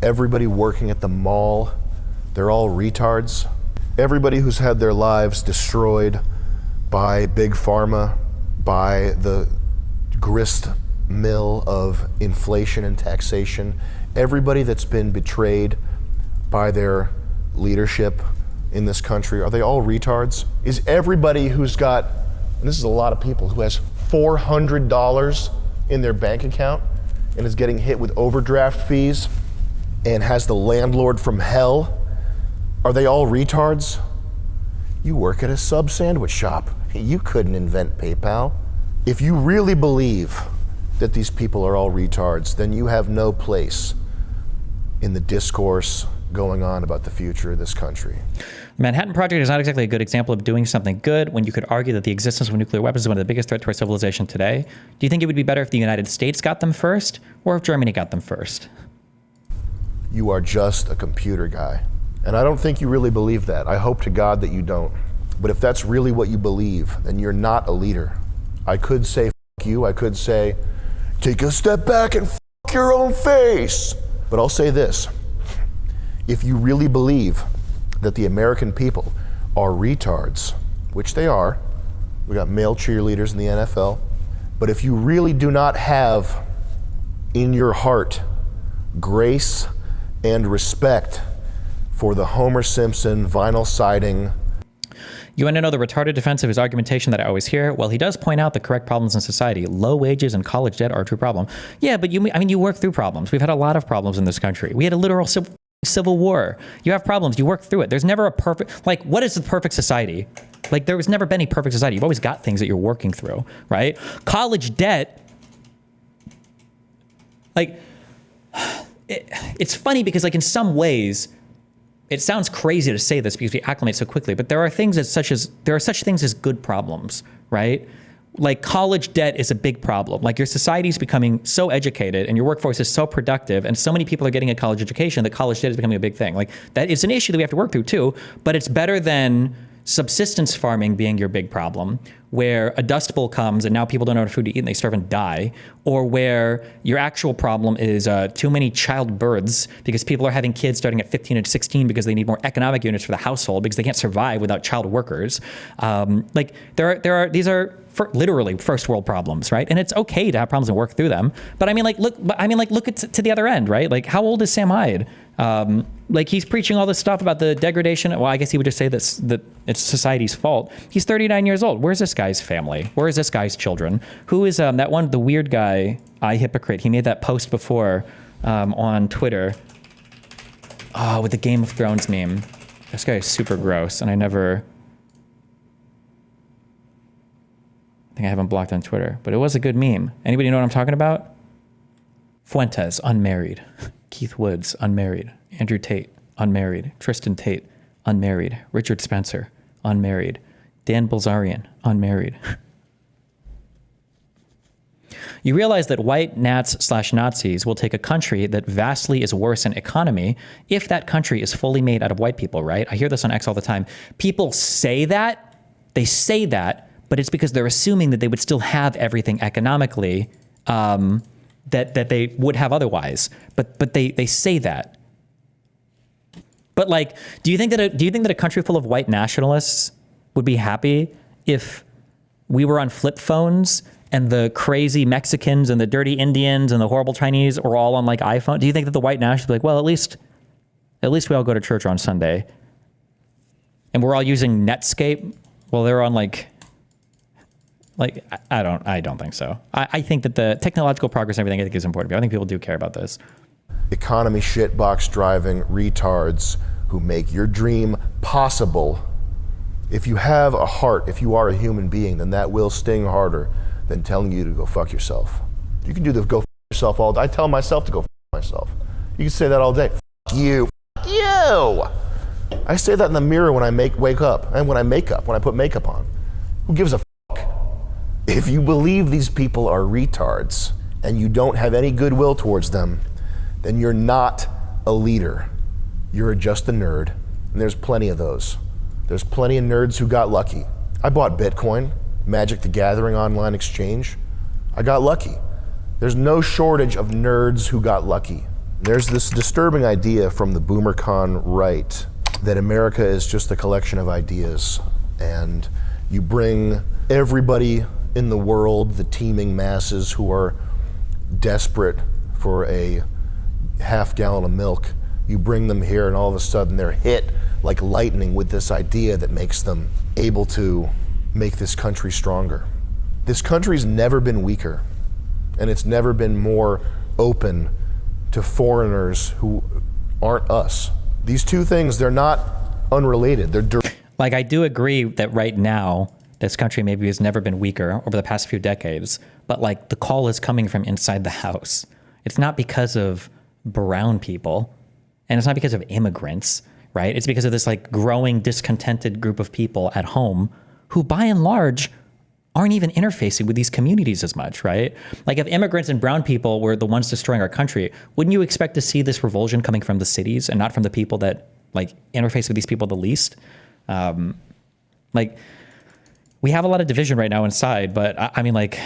Everybody working at the mall? They're all retards. Everybody who's had their lives destroyed by Big Pharma, by the grist mill of inflation and taxation, everybody that's been betrayed by their leadership in this country, are they all retards? Is everybody who's got, and this is a lot of people, who has $400 in their bank account and is getting hit with overdraft fees and has the landlord from hell, are they all retards? You work at a sub sandwich shop. You couldn't invent PayPal. If you really believe that these people are all retards, then you have no place in the discourse going on about the future of this country. The Manhattan Project is not exactly a good example of doing something good when you could argue that the existence of nuclear weapons is one of the biggest threats to our civilization today. Do you think it would be better if the United States got them first or if Germany got them first? You are just a computer guy. And I don't think you really believe that. I hope to God that you don't. But if that's really what you believe, then you're not a leader. I could say f*** you. I could say, take a step back and f*** your own face. But I'll say this. If you really believe that the American people are retards, which they are, we got male cheerleaders in the NFL, but if you really do not have in your heart grace and respect for the Homer Simpson vinyl siding. You want to know the retarded defense of his argumentation that I always hear? Well, he does point out the correct problems in society. Low wages and college debt are a true problem. Yeah, but you work through problems. We've had a lot of problems in this country. We had a literal civil war. You have problems. You work through it. There's never a perfect, like, what is the perfect society? Like, there was never been a perfect society. You've always got things that you're working through, right? College debt, like, it's funny because, like, in some ways, it sounds crazy to say this because we acclimate so quickly, but there are such things as good problems, right? Like college debt is a big problem. Like your society is becoming so educated and your workforce is so productive and so many people are getting a college education that college debt is becoming a big thing. Like that is an issue that we have to work through too, but it's better than subsistence farming being your big problem, where a dust bowl comes and now people don't have food to eat and they starve and die, or where your actual problem is too many childbirths because people are having kids starting at 15 and 16 because they need more economic units for the household because they can't survive without child workers. Like these are literally first world problems, right? And it's okay to have problems and work through them. But look at to the other end, right? Like how old is Sam Hyde? Like he's preaching all this stuff about the degradation. Well, I guess he would just say that it's society's fault. He's 39 years old. Where's this guy's family? Where is this guy's children? Who is that one, the weird guy, hypocrite? He made that post before on Twitter with the Game of Thrones meme. This guy is super gross, and I think I haven't blocked on Twitter, but it was a good meme. Anybody know what I'm talking about? Fuentes, unmarried. Keith Woods, unmarried. Andrew Tate, unmarried. Tristan Tate, unmarried. Richard Spencer, unmarried. Dan Bilzerian, unmarried. You realize that white Nats/Nazis will take a country that vastly is worse in economy if that country is fully made out of white people, right? I hear this on X all the time. People say that, but it's because they're assuming that they would still have everything economically that they would have otherwise. But they say that. But like, do you think that a country full of white nationalists would be happy if we were on flip phones and the crazy Mexicans and the dirty Indians and the horrible Chinese are all on like iPhone? Do you think that the white nationalists be like, well, at least we all go to church on Sunday, and we're all using Netscape? Well, they're on like I don't think so. I think that the technological progress and everything I think is important. I think people do care about this. Economy shitbox driving retards who make your dream possible. If you have a heart, if you are a human being, then that will sting harder than telling you to go fuck yourself. You can do the go fuck yourself all day. I tell myself to go fuck myself. You can say that all day. Fuck you. Fuck you. I say that in the mirror when I wake up and when I put makeup on. Who gives a fuck? If you believe these people are retards and you don't have any goodwill towards them, then you're not a leader. You're just a nerd. And there's plenty of those. There's plenty of nerds who got lucky. I bought Bitcoin, Magic the Gathering online exchange. I got lucky. There's no shortage of nerds who got lucky. There's this disturbing idea from the BoomerCon right that America is just a collection of ideas, and you bring everybody in the world, the teeming masses who are desperate for a half gallon of milk, you bring them here and all of a sudden they're hit like lightning with this idea that makes them able to make this country stronger. This country's never been weaker, and it's never been more open to foreigners who aren't us. These two things, they're not unrelated. They're like, I do agree that right now, this country maybe has never been weaker over the past few decades, but like the call is coming from inside the house. It's not because of brown people, and it's not because of immigrants, right? It's because of this like growing discontented group of people at home who by and large aren't even interfacing with these communities as much, right? Like if immigrants and brown people were the ones destroying our country, wouldn't you expect to see this revulsion coming from the cities and not from the people that like interface with these people the least? Like we have a lot of division right now inside, but I mean, like,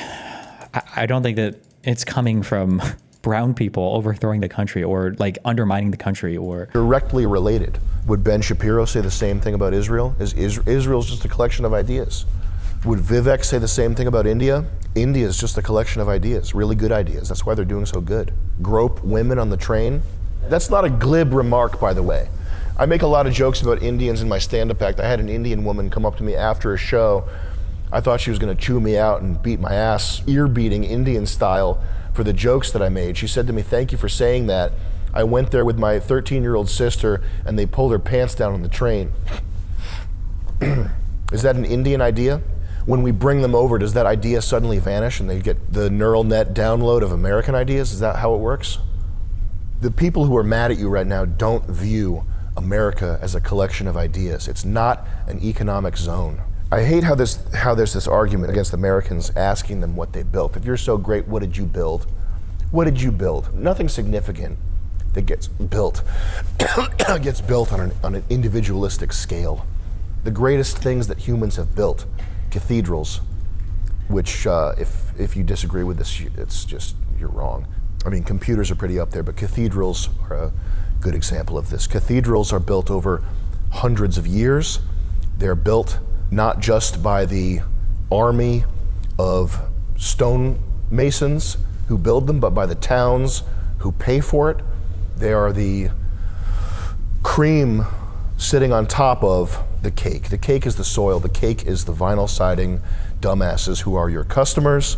I don't think that it's coming from brown people overthrowing the country or like undermining the country or directly related. Would Ben Shapiro say the same thing about Israel? Israel's just a collection of ideas. Would Vivek say the same thing about India? India is just a collection of ideas, really good ideas. That's why they're doing so good. Grope women on the train. That's not a glib remark, by the way. I make a lot of jokes about Indians in my stand-up act. I had an Indian woman come up to me after a show. I thought she was gonna chew me out and beat my ass, ear-beating Indian style, for the jokes that I made. She said to me, "Thank you for saying that. I went there with my 13-year-old sister and they pulled her pants down on the train." Is that an Indian idea? When we bring them over, does that idea suddenly vanish and they get the neural net download of American ideas? Is that how it works? The people who are mad at you right now don't view America as a collection of ideas. It's not an economic zone. I hate how there's this argument against Americans asking them what they built. If you're so great, what did you build? What did you build? Nothing significant that gets built gets built on an individualistic scale. The greatest things that humans have built, cathedrals, which if you disagree with this, it's just, you're wrong. I mean, computers are pretty up there, but cathedrals are a good example of this. Cathedrals are built over hundreds of years. They're built not just by the army of stonemasons who build them, but by the towns who pay for it. They are the cream sitting on top of the cake. The cake is the soil, the cake is the vinyl siding dumbasses who are your customers,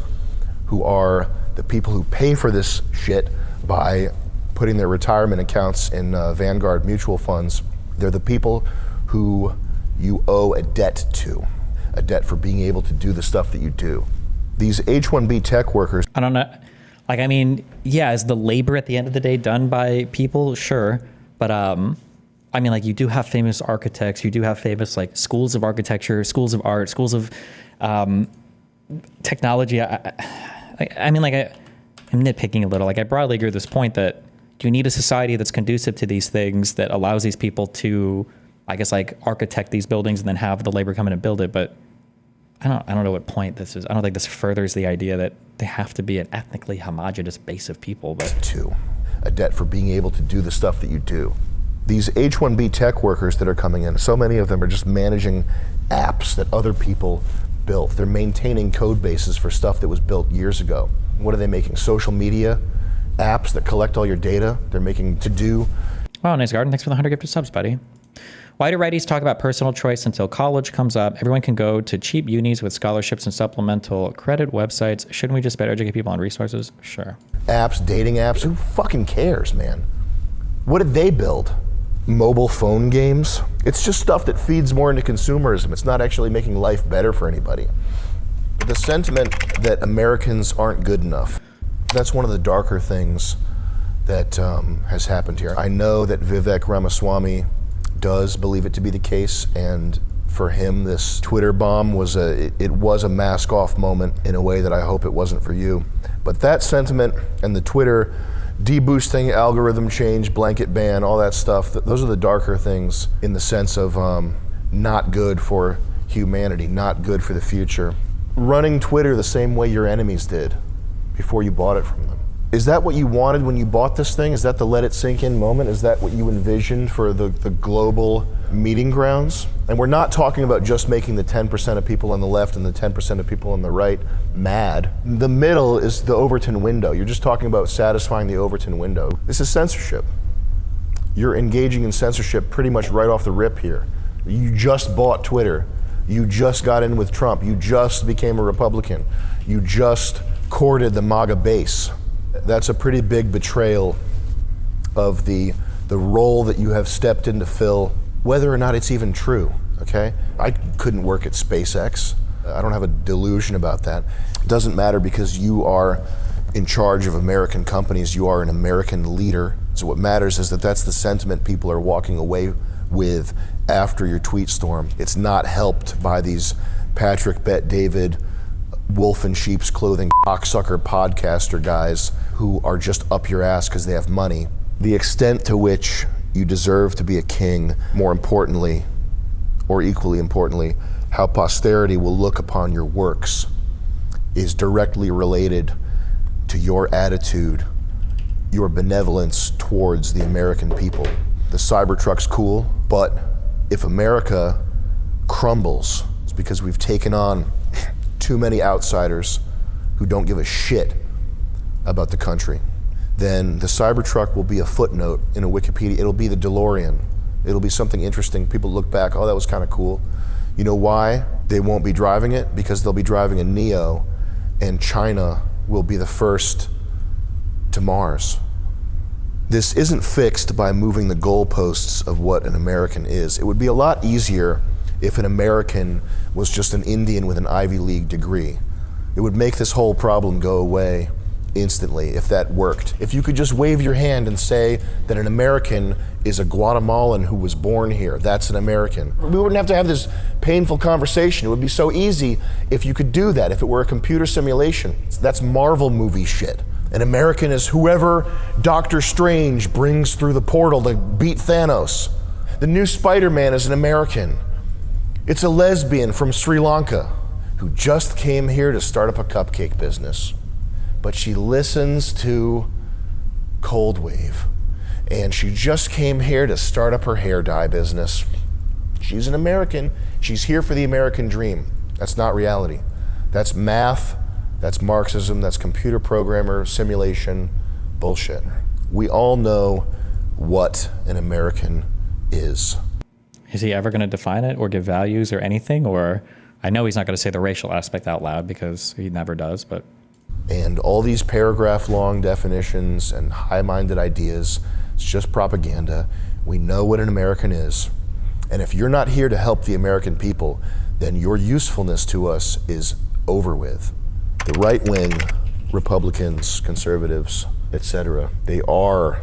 who are the people who pay for this shit by putting their retirement accounts in Vanguard mutual funds. They're the people who you owe a debt to, a debt for being able to do the stuff that you do. These H-1B tech workers. I don't know. Like, I mean, yeah, is the labor at the end of the day done by people? Sure. But I mean, like, you do have famous architects. You do have famous, like, schools of architecture, schools of art, schools of technology. I mean, like, I'm nitpicking a little. Like, I broadly agree with this point that you need a society that's conducive to these things, that allows these people to, I guess, like, architect these buildings and then have the labor come in and build it. But I don't know what point this is. I don't think this furthers the idea that they have to be an ethnically homogenous base of people. But to a debt for being able to do the stuff that you do. These H-1B tech workers that are coming in, so many of them are just managing apps that other people built. They're maintaining code bases for stuff that was built years ago. What are they making? Social media apps that collect all your data? They're making to-do. Wow, nice garden. Thanks for the 100 gifted subs, buddy. Why do righties talk about personal choice until college comes up? Everyone can go to cheap unis with scholarships and supplemental credit websites. Shouldn't we just better educate people on resources? Sure. Apps, dating apps, who fucking cares, man? What did they build? Mobile phone games? It's just stuff that feeds more into consumerism. It's not actually making life better for anybody. The sentiment that Americans aren't good enough, that's one of the darker things that has happened here. I know that Vivek Ramaswamy does believe it to be the case, and for him this Twitter bomb was a mask off moment in a way that I hope it wasn't for you. But that sentiment and the Twitter deboosting, algorithm change, blanket ban, all that stuff, those are the darker things in the sense of not good for humanity, not good for the future. Running Twitter the same way your enemies did before you bought it from them. Is that what you wanted when you bought this thing? Is that the let it sink in moment? Is that what you envisioned for the global meeting grounds? And we're not talking about just making the 10% of people on the left and the 10% of people on the right mad. The middle is the Overton window. You're just talking about satisfying the Overton window. This is censorship. You're engaging in censorship pretty much right off the rip here. You just bought Twitter. You just got in with Trump. You just became a Republican. You just courted the MAGA base. That's a pretty big betrayal of the role that you have stepped in to fill, whether or not it's even true, okay? I couldn't work at SpaceX. I don't have a delusion about that. It doesn't matter because you are in charge of American companies. You are an American leader. So what matters is that that's the sentiment people are walking away with after your tweet storm. It's not helped by these Patrick Bet-David, wolf in sheep's clothing, cocksucker podcaster guys who are just up your ass because they have money. The extent to which you deserve to be a king, more importantly, or equally importantly, how posterity will look upon your works is directly related to your attitude, your benevolence towards the American people. The Cybertruck's cool, but if America crumbles, it's because we've taken on too many outsiders who don't give a shit about the country. Then the Cybertruck will be a footnote in a Wikipedia. It'll be the DeLorean. It'll be something interesting. People look back, oh, that was kind of cool. You know why they won't be driving it? Because they'll be driving a Neo, and China will be the first to Mars. This isn't fixed by moving the goalposts of what an American is. It would be a lot easier if an American was just an Indian with an Ivy League degree. It would make this whole problem go away instantly if that worked. If you could just wave your hand and say that an American is a Guatemalan who was born here, that's an American. We wouldn't have to have this painful conversation. It would be so easy if you could do that, if it were a computer simulation. That's Marvel movie shit. An American is whoever Doctor Strange brings through the portal to beat Thanos. The new Spider-Man is an American. It's a lesbian from Sri Lanka who just came here to start up a cupcake business. But she listens to Cold Wave, and she just came here to start up her hair dye business. She's an American. She's here for the American dream. That's not reality. That's math, that's Marxism, that's computer programmer, simulation, bullshit. We all know what an American is. Is he ever going to define it or give values or anything? Or I know he's not going to say the racial aspect out loud because he never does, but. And all these paragraph-long definitions and high-minded ideas, it's just propaganda. We know what an American is. And if you're not here to help the American people, then your usefulness to us is over with. The right wing, Republicans, conservatives, etc., they are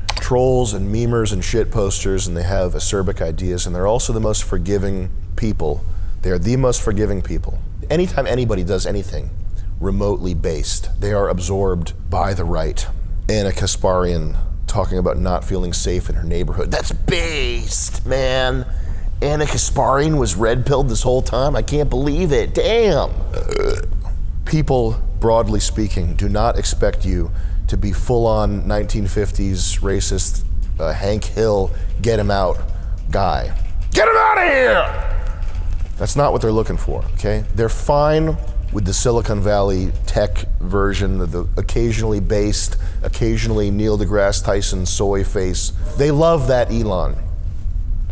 trolls and memers and shit posters, and they have acerbic ideas, and they're also the most forgiving people. They are the most forgiving people. Anytime anybody does anything remotely based, they are absorbed by the right. Anna Kasparian talking about not feeling safe in her neighborhood. That's based, man. Anna Kasparian was red-pilled this whole time? I can't believe it. Damn. People, broadly speaking, do not expect you to be full-on 1950s racist Hank Hill, get him out guy. Get him out of here! That's not what they're looking for, okay? They're fine with the Silicon Valley tech version, the occasionally based, occasionally Neil deGrasse Tyson soy face. They love that Elon.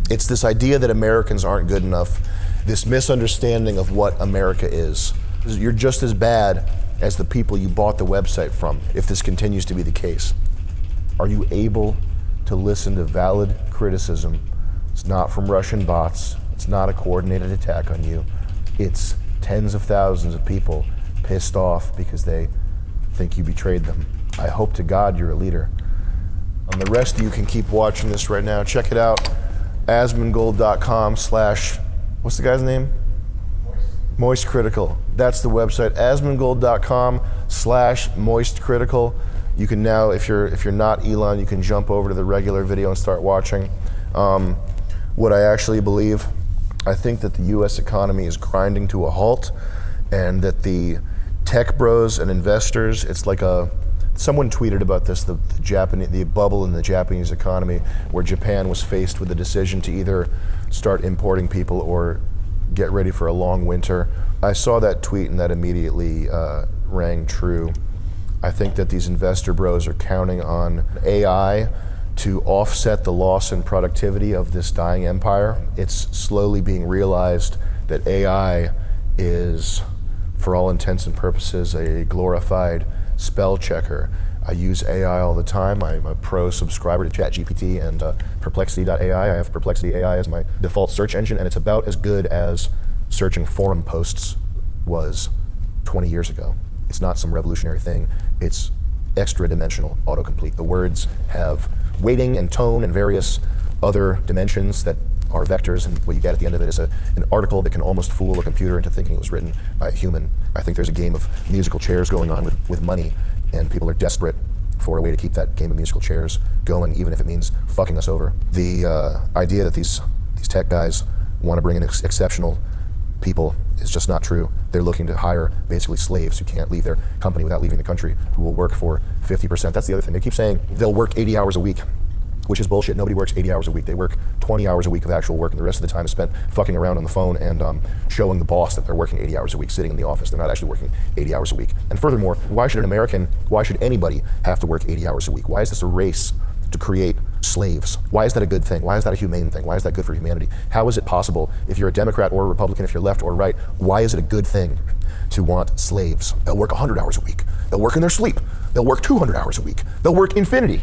It's this idea that Americans aren't good enough, this misunderstanding of what America is. You're just as bad as the people you bought the website from, if this continues to be the case. Are you able to listen to valid criticism? It's not from Russian bots. It's not a coordinated attack on you. It's tens of thousands of people pissed off because they think you betrayed them. I hope to God you're a leader. The rest of you can keep watching this right now. Check it out. asmongold.com/ what's the guy's name? Moist Critical. That's the website. asmongold.com/ Moist Critical. You can now, if you're not Elon, you can jump over to the regular video and start watching. What I actually believe, I think that the US economy is grinding to a halt, and that the tech bros and investors, it's like someone tweeted about this, the bubble in the Japanese economy, where Japan was faced with the decision to either start importing people or get ready for a long winter. I saw that tweet and that immediately rang true. I think that these investor bros are counting on AI to offset the loss in productivity of this dying empire. It's slowly being realized that AI is, for all intents and purposes, a glorified spell checker. I use AI all the time. I'm a pro subscriber to ChatGPT and Perplexity.ai. I have Perplexity AI as my default search engine, and it's about as good as searching forum posts was 20 years ago. It's not some revolutionary thing. It's extra-dimensional autocomplete. The words have weighting and tone and various other dimensions that are vectors, and what you get at the end of it is an article that can almost fool a computer into thinking it was written by a human. I think there's a game of musical chairs going on with money, and people are desperate for a way to keep that game of musical chairs going, even if it means fucking us over. The idea that these tech guys want to bring in exceptional people is just not true. They're looking to hire basically slaves who can't leave their company without leaving the country, who will work for 50%. That's the other thing. They keep saying they'll work 80 hours a week, which is bullshit. Nobody works 80 hours a week. They work 20 hours a week of actual work, and the rest of the time is spent fucking around on the phone and showing the boss that they're working 80 hours a week, sitting in the office. They're not actually working 80 hours a week. And furthermore, why should anybody have to work 80 hours a week? Why is this a race to create slaves? Why is that a good thing? Why is that a humane thing? Why is that good for humanity? How is it possible, if you're a Democrat or a Republican, if you're left or right, why is it a good thing to want slaves? They'll work 100 hours a week. They'll work in their sleep. They'll work 200 hours a week. They'll work infinity.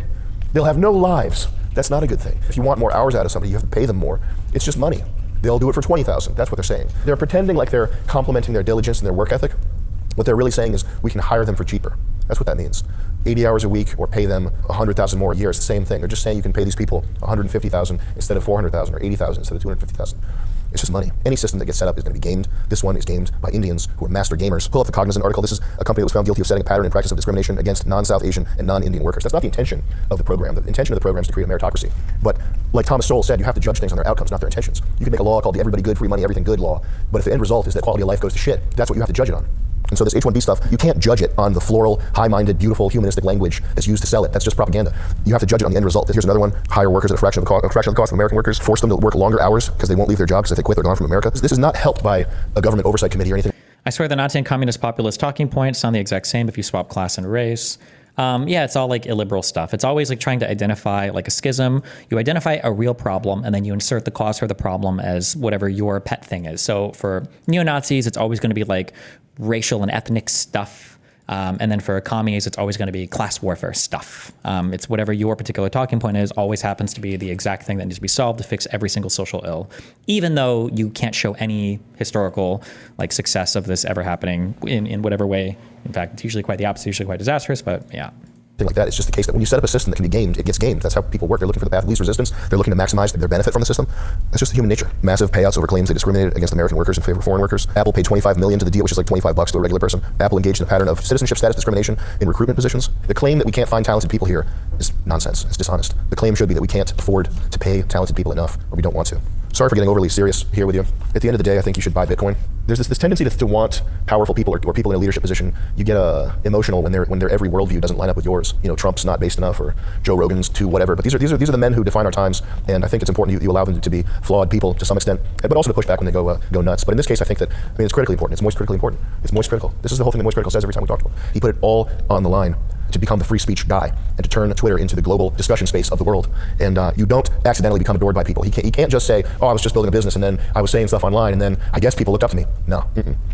They'll have no lives. That's not a good thing. If you want more hours out of somebody, you have to pay them more. It's just money. They'll do it for 20,000. That's what they're saying. They're pretending like they're complimenting their diligence and their work ethic. What they're really saying is we can hire them for cheaper. That's what that means. 80 hours a week or pay them 100,000 more a year. It's the same thing. They're just saying you can pay these people 150,000 instead of 400,000 or 80,000 instead of 250,000. It's just money. Any system that gets set up is going to be gamed. This one is gamed by Indians who are master gamers. Pull up the Cognizant article. This is a company that was found guilty of setting a pattern and practice of discrimination against non-South Asian and non-Indian workers. That's not the intention of the program. The intention of the program is to create a meritocracy. But like Thomas Sowell said, you have to judge things on their outcomes, not their intentions. You can make a law called the everybody good, free money, everything good law, but if the end result is that quality of life goes to shit, that's what you have to judge it on. And so this H-1B stuff, you can't judge it on the floral, high-minded, beautiful, humanistic language that's used to sell it. That's just propaganda. You have to judge it on the end result. Here's another one: hire workers at a fraction of the cost of American workers, force them to work longer hours because they won't leave their jobs if they quit, they're gone from America. This is not helped by a government oversight committee or anything. I swear the Nazi and communist populist talking points sound the exact same if you swap class and race. Yeah, it's all like illiberal stuff. It's always like trying to identify like a schism. You identify a real problem and then you insert the cause for the problem as whatever your pet thing is. So for neo-Nazis, it's always going to be like racial and ethnic stuff. And then for commies, it's always going to be class warfare stuff. It's whatever your particular talking point is, always happens to be the exact thing that needs to be solved to fix every single social ill, even though you can't show any historical like success of this ever happening in whatever way. In fact, it's usually quite the opposite, usually quite disastrous, but yeah. Like that. It's just the case that when you set up a system that can be gamed, it gets gamed. That's how people work. They're looking for the path of least resistance. They're looking to maximize their benefit from the system. That's just human nature. Massive payouts over claims they discriminated against American workers in favor of foreign workers. Apple paid $25 million to the deal, which is like $25 to a regular person. Apple engaged in a pattern of citizenship status discrimination in recruitment positions. The claim that we can't find talented people here is nonsense. It's dishonest. The claim should be that we can't afford to pay talented people enough, or we don't want to. Sorry for getting overly serious here with you. At the end of the day, I think you should buy Bitcoin. there's this tendency to want powerful people or people in a leadership position. You get emotional when their every worldview doesn't line up with yours. You know, Trump's not based enough, or Joe Rogan's too whatever. But these are the men who define our times, and I think it's important you allow them to be flawed people to some extent, but also to push back when they go nuts. But in this case, I think that it's critically important. It's most critically important. It's most critical. This is the whole thing that most critical says every time we talk to him. He put it all on the line to become the free speech guy and to turn Twitter into the global discussion space of the world. And you don't accidentally become adored by people. He can't just say, oh, I was just building a business and then I was saying stuff online and then I guess people looked up to me. No.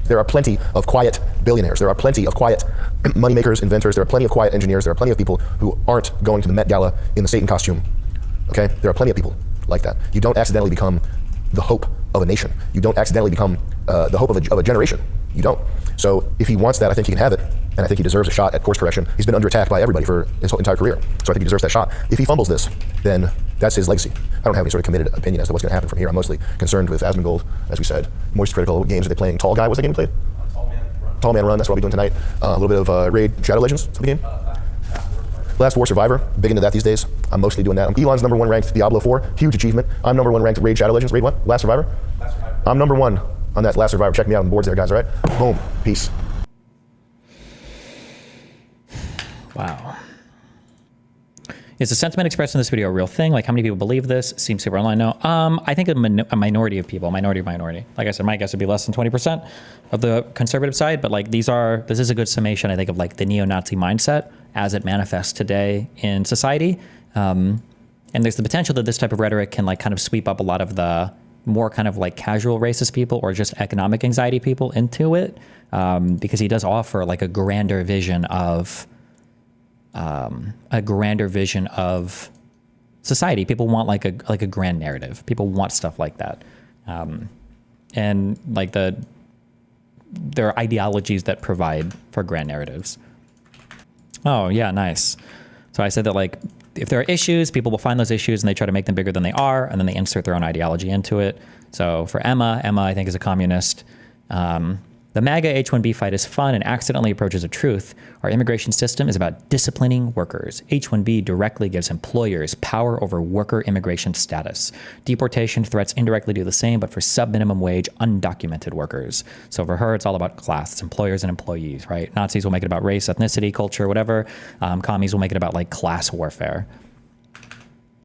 There are plenty of quiet billionaires. There are plenty of quiet moneymakers, inventors. There are plenty of quiet engineers. There are plenty of people who aren't going to the Met Gala in the Satan costume. Okay? There are plenty of people like that. You don't accidentally become the hope of a nation. You don't accidentally become the hope of a generation. You don't. So if he wants that, I think he can have it. And I think he deserves a shot at course correction. He's been under attack by everybody for his whole entire career. So I think he deserves that shot. If he fumbles this, then that's his legacy. I don't have any sort of committed opinion as to what's going to happen from here. I'm mostly concerned with Asmongold, as we said. Moist critical. What games are they playing? Tall Guy, what's the game he played? Tall Man Run, that's what I'll be doing tonight. A little bit of Raid Shadow Legends, what's the game? Last War Survivor, big into that these days. I'm mostly doing that. Elon's number 1 ranked Diablo 4, huge achievement. I'm number 1 ranked Raid Shadow Legends. Raid what? Last Survivor? Last Survivor. I'm number 1 on that Last Survivor. Check me out on the boards there, guys, all right? Boom, peace. Wow. Is the sentiment expressed in this video a real thing? Like, how many people believe this? Seems super online. No. I think a minority of people, minority. Like I said, my guess would be less than 20% of the conservative side. But like, this is a good summation, I think, of like the neo-Nazi mindset as it manifests today in society. And there's the potential that this type of rhetoric can like kind of sweep up a lot of the more kind of like casual racist people or just economic anxiety people into it, because he does offer like a grander vision of society. People want like a grand narrative. People want stuff like that, and like there are ideologies that provide for grand narratives. Oh yeah, nice. So I said that like if there are issues, people will find those issues and they try to make them bigger than they are, and then they insert their own ideology into it. So for Emma I think is a communist. The MAGA H-1B fight is fun and accidentally approaches a truth. Our immigration system is about disciplining workers. H-1B directly gives employers power over worker immigration status. Deportation threats indirectly do the same, but for sub-minimum wage, undocumented workers. So for her, it's all about class. It's employers and employees, right? Nazis will make it about race, ethnicity, culture, whatever. Commies will make it about like class warfare.